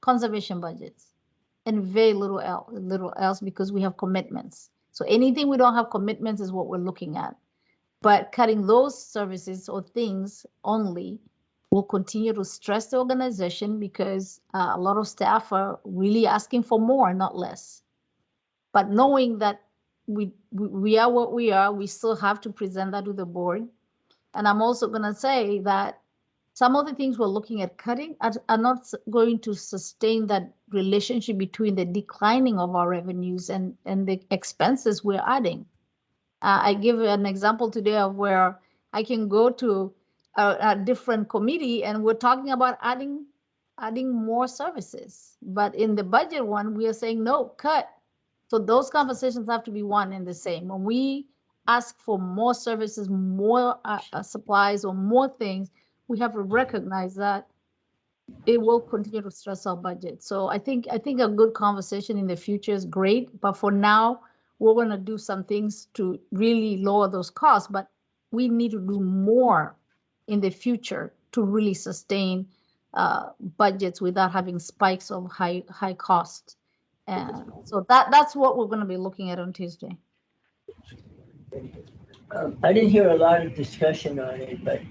conservation budgets, and very little else because we have commitments. So anything we don't have commitments is what we're looking at. But cutting those services or things only will continue to stress the organization, because a lot of staff are really asking for more, not less. But knowing that we are what we are. We still have to present that to the board. And I'm also going to say that some of the things we're looking at cutting are not going to sustain that relationship between the declining of our revenues and the expenses we're adding. I give an example today of where I can go to a different committee and we're talking about adding more services. But in the budget one, we are saying, no, cut. So those conversations have to be one and the same. When we ask for more services, more supplies, or more things, we have to recognize that it will continue to stress our budget. So I think a good conversation in the future is great, but for now, we're going to do some things to really lower those costs, but we need to do more in the future to really sustain budgets without having spikes of high costs. And so that's what we're going to be looking at on Tuesday. I didn't hear a lot of discussion on it, but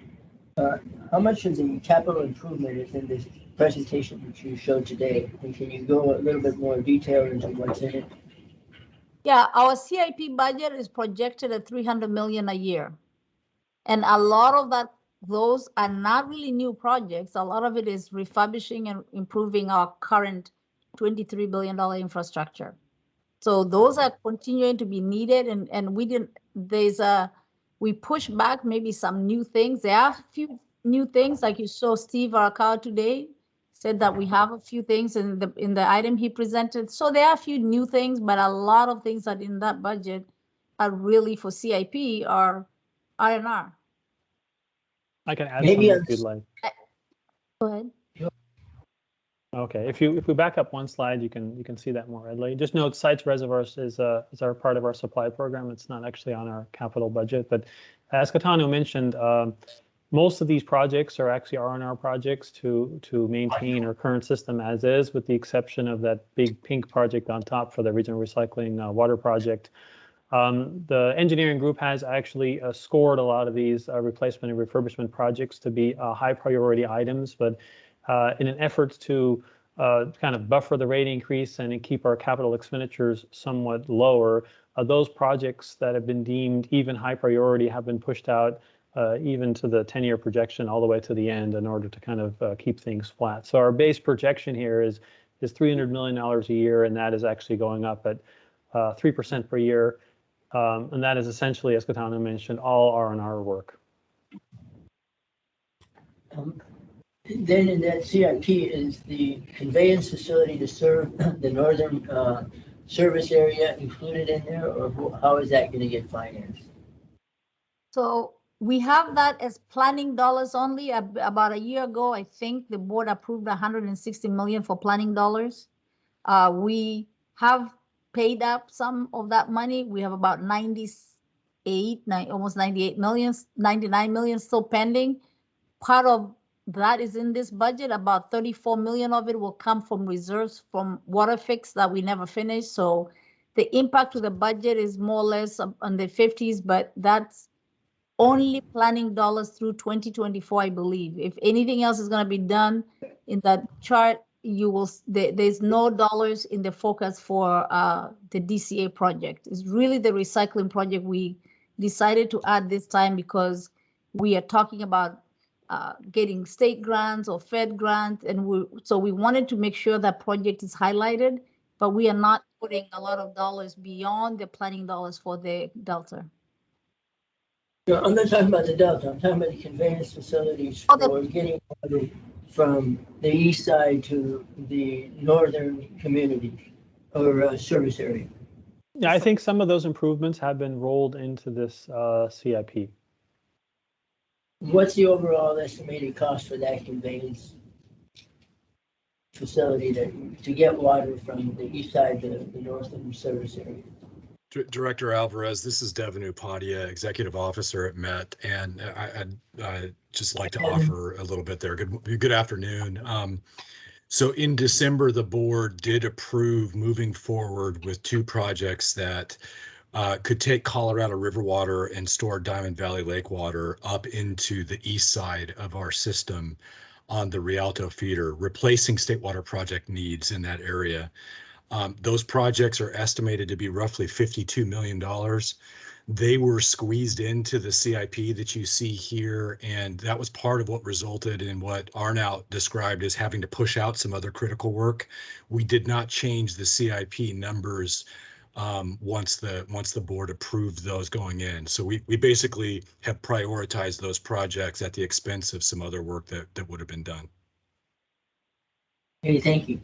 how much of the capital improvement is in this presentation that you showed today? And can you go a little bit more detail into what's in it? Yeah, our CIP budget is projected at 300 million a year. And a lot of those are not really new projects. A lot of it is refurbishing and improving our current $23 billion infrastructure. So those are continuing to be needed, and we pushed back maybe some new things. There are a few new things, like you saw Steve Arakawa today said that we have a few things in the item he presented. So there are a few new things, but a lot of things that in that budget are really for CIP or R&R. I can add Maybe something if you'd like. Go ahead. Okay, if we back up one slide, you can see that more readily. Just note, sites reservoirs is our part of our supply program. It's not actually on our capital budget, but as Catano mentioned, most of these projects are actually R&R projects to maintain our current system as is, with the exception of that big pink project on top for the regional recycling water project. The engineering group has actually scored a lot of these replacement and refurbishment projects to be high priority items, but in an effort to kind of buffer the rate increase and keep our capital expenditures somewhat lower, those projects that have been deemed even high priority have been pushed out even to the 10-year projection all the way to the end in order to kind of keep things flat. So our base projection here is $300 million a year, and that is actually going up at 3% per year. And that is essentially, as Catano mentioned, all R&R work. Then in that CIP is the conveyance facility to serve the northern service area included in there, or how is that going to get financed? So we have that as planning dollars only. About a year ago, I think the board approved 160 million for planning dollars. We have paid up some of that money. We have about almost 98 million, 99 million still pending. Part of that is in this budget. About 34 million of it will come from reserves from water fix that we never finished. So the impact to the budget is more or less on the 50s, but that's only planning dollars through 2024, I believe. If anything else is going to be done in that chart, there's no dollars in the focus for the DCA project. It's really the recycling project we decided to add this time because we are talking about getting state grants or Fed grants, and so we wanted to make sure that project is highlighted, but we are not putting a lot of dollars beyond the planning dollars for the Delta. No, I'm not talking about the Delta. I'm talking about the conveyance facilities for getting water from the east side to the northern community or service area. Yeah, I think some of those improvements have been rolled into this CIP. What's the overall estimated cost for that conveyance facility to get water from the east side to the northern service area? Director Alvarez, this is Devin Upadhyay, Executive Officer at MET, and I'd just like to offer a little bit there. Good afternoon. So in December, the board did approve moving forward with two projects that could take Colorado River water and store Diamond Valley Lake water up into the east side of our system on the Rialto feeder, replacing state water project needs in that area. Those projects are estimated to be roughly $52 million. They were squeezed into the CIP that you see here, and that was part of what resulted in what Arnout described as having to push out some other critical work. We did not change the CIP numbers once the board approved those going in. So we basically have prioritized those projects at the expense of some other work that would have been done. Okay, thank you.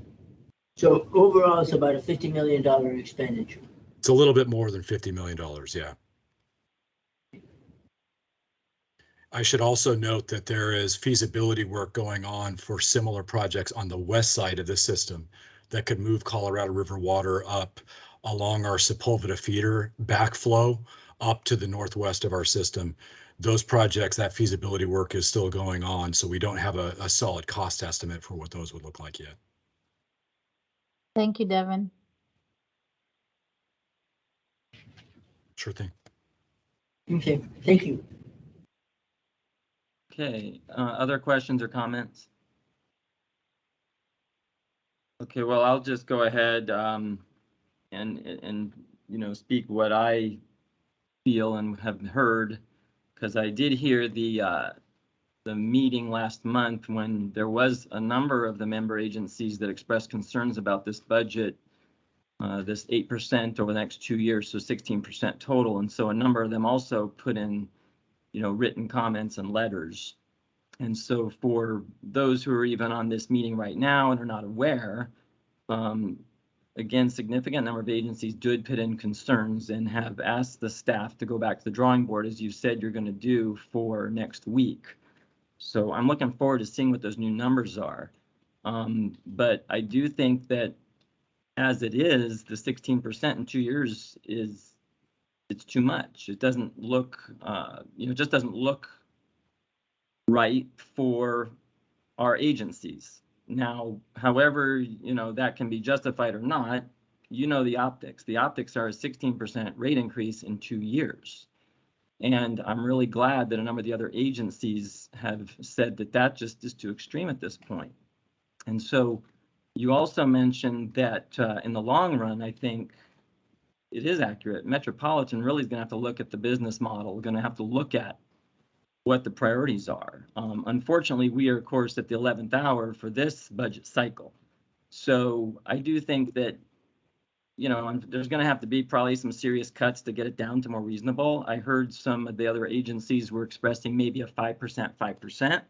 So overall, it's about a $50 million expenditure. It's a little bit more than $50 million, yeah. I should also note that there is feasibility work going on for similar projects on the west side of the system that could move Colorado River water up along our Sepulveda feeder backflow up to the northwest of our system. Those projects, that feasibility work is still going on, so we don't have a solid cost estimate for what those would look like yet. Thank you, Devin. Sure thing. Okay, thank you. Okay, other questions or comments? Okay, well, I'll just go ahead and you know, speak what I feel and have heard, because I did hear the meeting last month when there was a number of the member agencies that expressed concerns about this budget, this 8% over the next 2 years, so 16% total. And so a number of them also put in, you know, written comments and letters. And so for those who are even on this meeting right now and are not aware, again, significant number of agencies did put in concerns and have asked the staff to go back to the drawing board, as you said you're going to do for next week. So I'm looking forward to seeing what those new numbers are. But I do think that as it is, the 16% in 2 years it's too much. It doesn't look, you know, it just doesn't look right for our agencies. Now, however, you know, that can be justified or not, you know, the optics. The optics are a 16% rate increase in 2 years. And I'm really glad that a number of the other agencies have said that that just is too extreme at this point. And so you also mentioned that in the long run, I think it is accurate. Metropolitan really is going to have to look at the business model. We're going to have to look at what the priorities are. Unfortunately, we are, of course, at the 11th hour for this budget cycle. So I do think that, you know, there's going to have to be probably some serious cuts to get it down to more reasonable. I heard some of the other agencies were expressing maybe a 5%.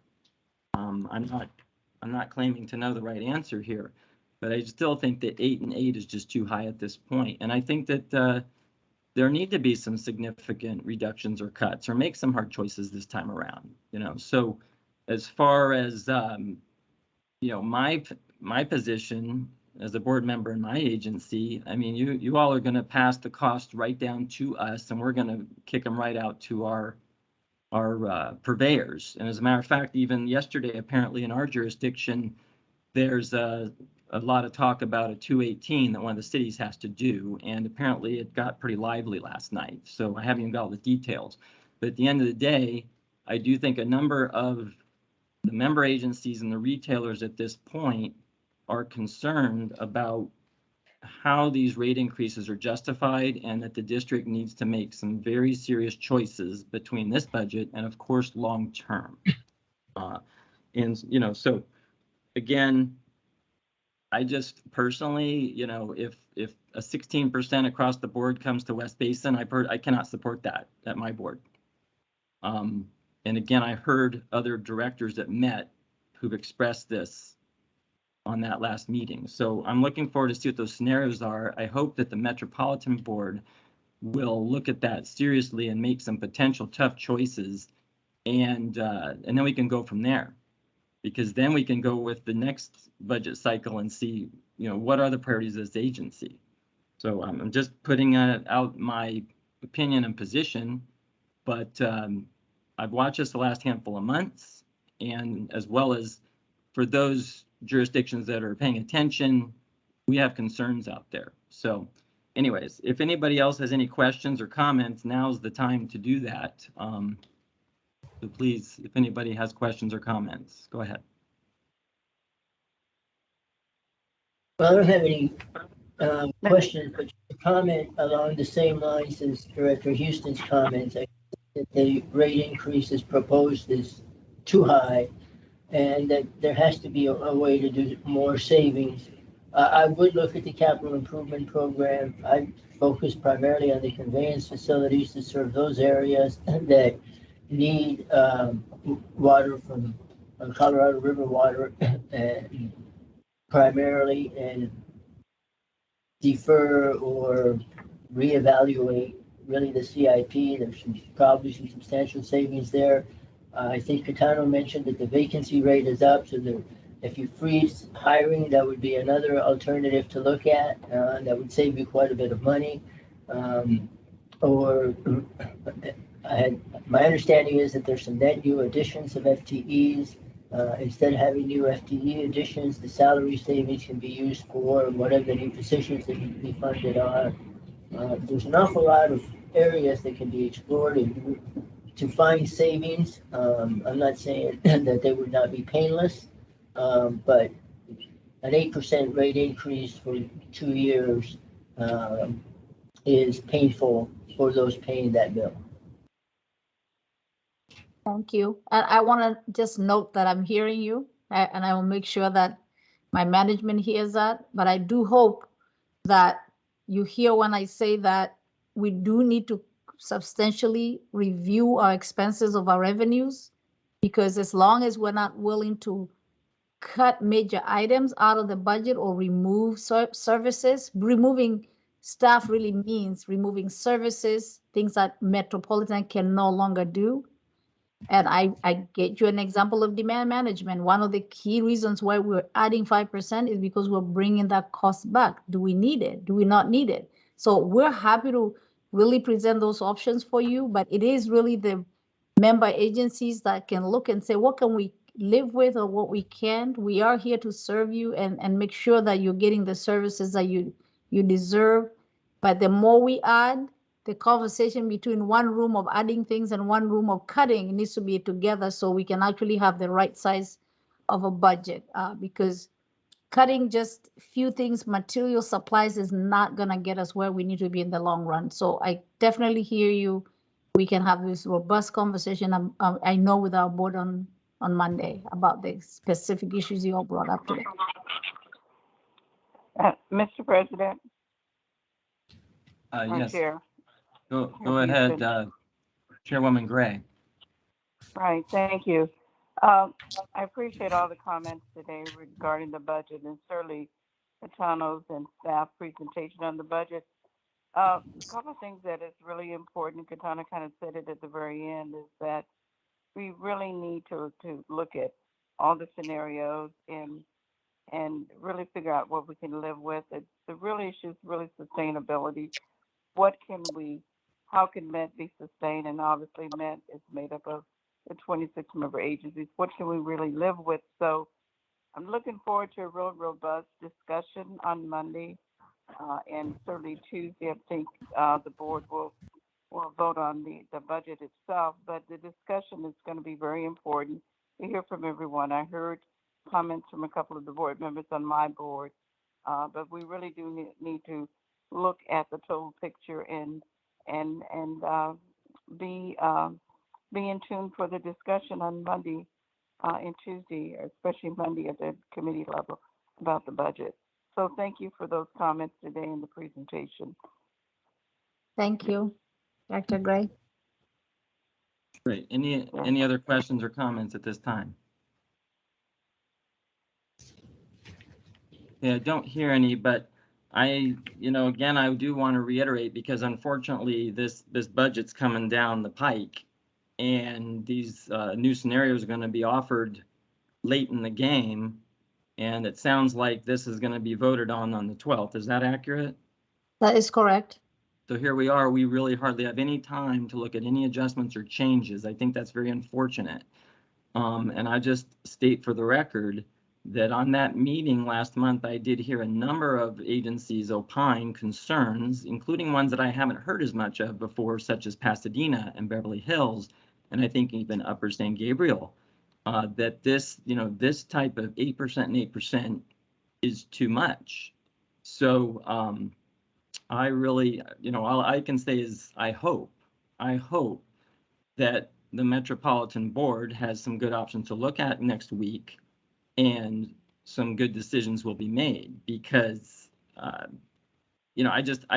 I'm not claiming to know the right answer here, but I still think that 8 and 8 is just too high at this point. And I think that there need to be some significant reductions or cuts or make some hard choices this time around, you know. So as far as, you know, my position as a board member in my agency, I mean, you all are going to pass the cost right down to us, and we're going to kick them right out to our purveyors. And as a matter of fact, even yesterday, apparently in our jurisdiction, there's a lot of talk about a 218 that one of the cities has to do, and apparently it got pretty lively last night. So I haven't even got all the details. But at the end of the day, I do think a number of the member agencies and the retailers at this point are concerned about how these rate increases are justified, and that the district needs to make some very serious choices between this budget and, of course, long term. And, you know, so again, I just personally, you know, if a 16% across the board comes to West Basin, I cannot support that at my board. And again, I heard other directors that met who've expressed this on that last meeting. So I'm looking forward to see what those scenarios are. I hope that the Metropolitan Board will look at that seriously and make some potential tough choices, and then we can go from there. Because then we can go with the next budget cycle and see, you know, what are the priorities of this agency. So I'm just putting out my opinion and position, but I've watched this the last handful of months, and as well as for those jurisdictions that are paying attention, we have concerns out there. So anyways, if anybody else has any questions or comments, now's the time to do that. So please, if anybody has questions or comments, go ahead. Well, I don't have any question, but a comment along the same lines as Director Houston's comments. I think that the rate increases proposed is too high, and that there has to be a way to do more savings. I would look at the capital improvement program. I focus primarily on the conveyance facilities to serve those areas that need water from Colorado River water primarily, and defer or reevaluate really the CIP. There's probably some substantial savings there. I think Catano mentioned that the vacancy rate is up, so if you freeze hiring, that would be another alternative to look at. That would save you quite a bit of money. Or my understanding is that there's some net new additions of FTEs. Instead of having new FTE additions, the salary savings can be used for whatever the new positions that need to be funded are. There's an awful lot of areas that can be explored to find savings. I'm not saying that they would not be painless, but an 8% rate increase for 2 years is painful for those paying that bill. Thank you. I want to just note that I'm hearing you, and I will make sure that my management hears that. But I do hope that you hear when I say that we do need to substantially review our expenses of our revenues, because as long as we're not willing to cut major items out of the budget or remove services, removing staff really means removing services, things that Metropolitan can no longer do. And I get you an example of demand management. One of the key reasons why we're adding 5% is because we're bringing that cost back. Do we need it? Do we not need it? So we're happy to really present those options for you, but it is really the member agencies that can look and say, what can we live with or what we can't? We are here to serve you and make sure that you're getting the services that you deserve. But the more we add, the conversation between one room of adding things and one room of cutting needs to be together so we can actually have the right size of a budget, because cutting just few things, material supplies, is not going to get us where we need to be in the long run. So I definitely hear you. We can have this robust conversation. I know with our board on Monday about the specific issues you all brought up today. Mr. President. Yes. Chair. Go ahead, Chairwoman Gray. Right, thank you. I appreciate all the comments today regarding the budget, and certainly Catano's and staff presentation on the budget. A couple of things that is really important, Catano kind of said it at the very end, is that we really need to look at all the scenarios and really figure out what we can live with. The real issue is really sustainability. How can MET be sustained? And obviously MET is made up of the 26 member agencies. What can we really live with? So I'm looking forward to a real robust discussion on Monday, and certainly Tuesday. I think the board will vote on the budget itself, but the discussion is going to be very important to hear from everyone. I heard comments from a couple of the board members on my board, but we really do need to look at the total picture and be in tune for the discussion on Monday and Tuesday, especially Monday at the committee level about the budget. So thank you for those comments today in the presentation. Thank you, Dr. Gray. Great. Any other questions or comments at this time? Yeah, I don't hear any, but again, I do want to reiterate, because unfortunately this budget's coming down the pike, and these new scenarios are going to be offered late in the game, and it sounds like this is going to be voted on the 12th. Is that accurate? That is correct. So here we are. We really hardly have any time to look at any adjustments or changes. I think that's very unfortunate. And I just state for the record that on that meeting last month, I did hear a number of agencies opine concerns, including ones that I haven't heard as much of before, such as Pasadena and Beverly Hills, and I think even Upper San Gabriel, that this type of 8% and 8% is too much. So I really, all I can say is I hope that the Metropolitan Board has some good options to look at next week, and some good decisions will be made, because I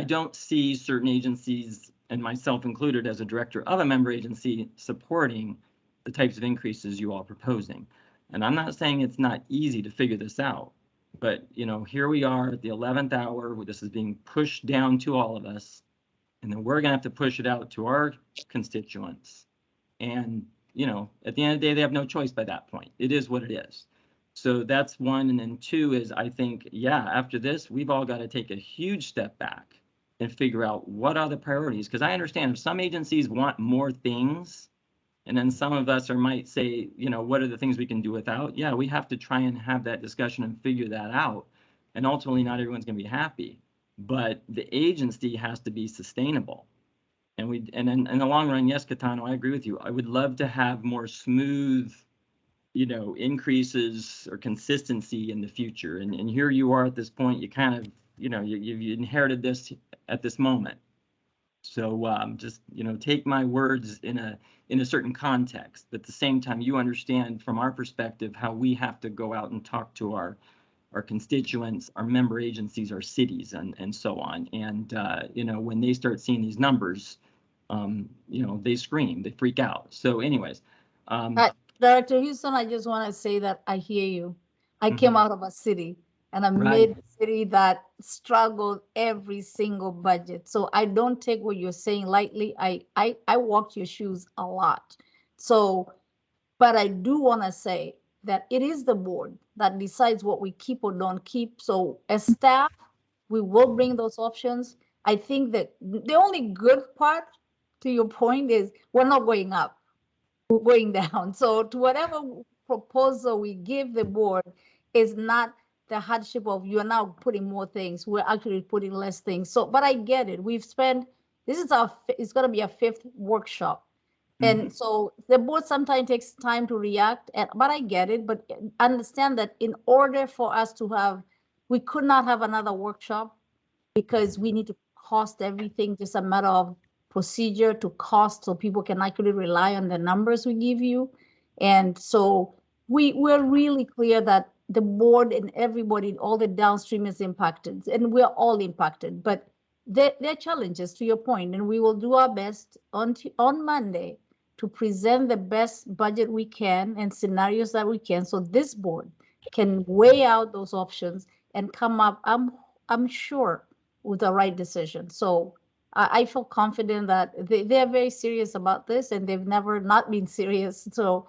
don't see certain agencies, and myself included as a director of a member agency, supporting the types of increases you all are proposing. And I'm not saying it's not easy to figure this out, but here we are at the 11th hour where this is being pushed down to all of us, and then we're gonna have to push it out to our constituents. And at the end of the day, they have no choice by that point. It is what it is. So that's one. And then two is, I think, after this, we've all got to take a huge step back and figure out what are the priorities. Because I understand if some agencies want more things, and then some of us might say, what are the things we can do without? Yeah, we have to try and have that discussion and figure that out. And ultimately, not everyone's going to be happy. But the agency has to be sustainable. And in the long run, yes, Catano, I agree with you. I would love to have more smooth, increases or consistency in the future. And here you are at this point, you kind of, you've inherited this at this moment. So just, take my words in a certain context, but at the same time, you understand from our perspective how we have to go out and talk to our constituents, our member agencies, our cities, and so on. And when they start seeing these numbers, they scream, they freak out. So anyways, Director Houston, I just want to say that I hear you. I came out of a city, and I made a city that struggled every single budget. So I don't take what you're saying lightly. I walked your shoes a lot. So, but I do want to say that it is the board that decides what we keep or don't keep. So as staff, we will bring those options. I think that the only good part, to your point, is we're not going up, we're going down. So to whatever proposal we give the board is not the hardship of you're now putting more things, we're actually putting less things. So, but I get it. We've spent, it's going to be a 5th workshop. And so the board sometimes takes time to react, but I get it. But understand that in order for us to have, we could not have another workshop because we need to cost everything, just a matter of procedure to cost so people can actually rely on the numbers we give you. And so we're really clear that the board and everybody, all the downstream is impacted, and we're all impacted. But there are challenges, to your point, and we will do our best on Monday to present the best budget we can and scenarios that we can, so this board can weigh out those options and come up, I'm sure, with the right decision. So I feel confident that they're very serious about this, and they've never not been serious. So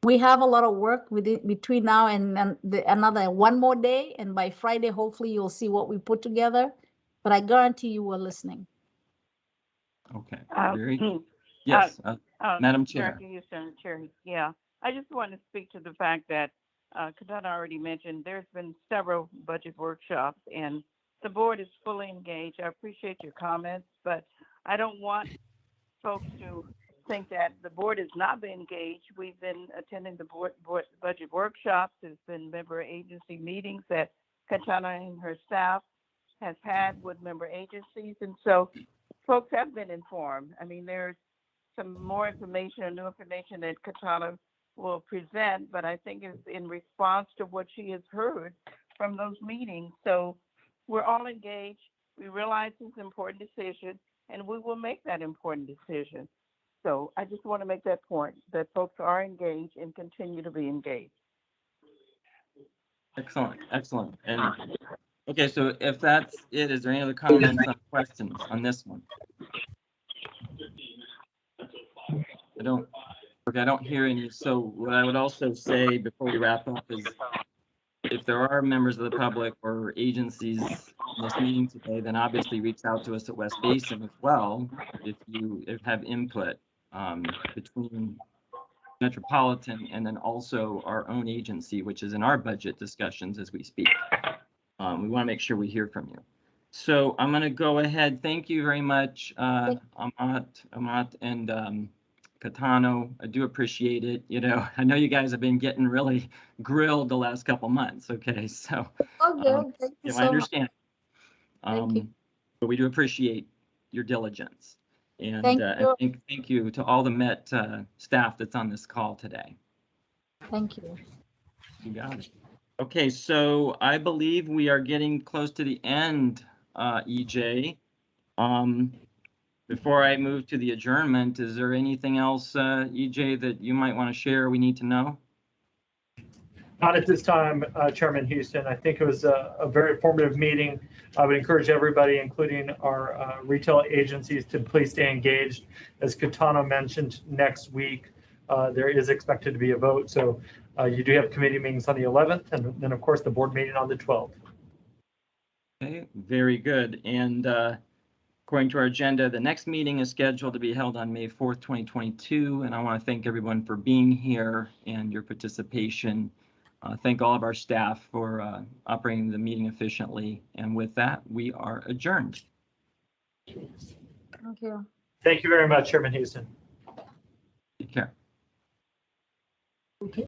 we have a lot of work between now and another one more day, and by Friday, hopefully you'll see what we put together. But I guarantee you we're listening. Okay, very good. Yes, Madam Chair. Director Houston, Chair, yeah. I just want to speak to the fact that Katana already mentioned there's been several budget workshops, and the board is fully engaged. I appreciate your comments, but I don't want folks to think that the board has not been engaged. We've been attending the board budget workshops. There's been member agency meetings that Katana and her staff has had with member agencies, and so folks have been informed. I mean, there's some more information or new information that Katana will present, but I think it's in response to what she has heard from those meetings. So we're all engaged. We realize it's an important decision, and we will make that important decision. So I just want to make that point, that folks are engaged and continue to be engaged. Excellent, excellent. And okay, so if that's it, is there any other comments or questions on this one? I don't hear any. So what I would also say before we wrap up is, if there are members of the public or agencies in this meeting today, then obviously reach out to us at West Basin as well if you have input between Metropolitan and then also our own agency, which is in our budget discussions as we speak. We want to make sure we hear from you. So I'm going to go ahead. Thank you very much, Amat and Catano. I do appreciate it. I know you guys have been getting really grilled the last couple months. Okay, so Okay, thank you so I understand. Thank you. But we do appreciate your diligence. And Thank you. thank you to all the Met staff that's on this call today. Thank you. You got it. Okay, so I believe we are getting close to the end, EJ. Before I move to the adjournment, is there anything else, EJ, that you might want to share we need to know? Not at this time, Chairman Houston. I think it was a very informative meeting. I would encourage everybody, including our retail agencies, to please stay engaged. As Katana mentioned, next week, there is expected to be a vote. So you do have committee meetings on the 11th, and then, of course, the board meeting on the 12th. Okay, very good. And according to our agenda, the next meeting is scheduled to be held on May 4th, 2022. And I want to thank everyone for being here and your participation. Thank all of our staff for operating the meeting efficiently. And with that, we are adjourned. Thank you. Thank you very much, Chairman Houston. Take care.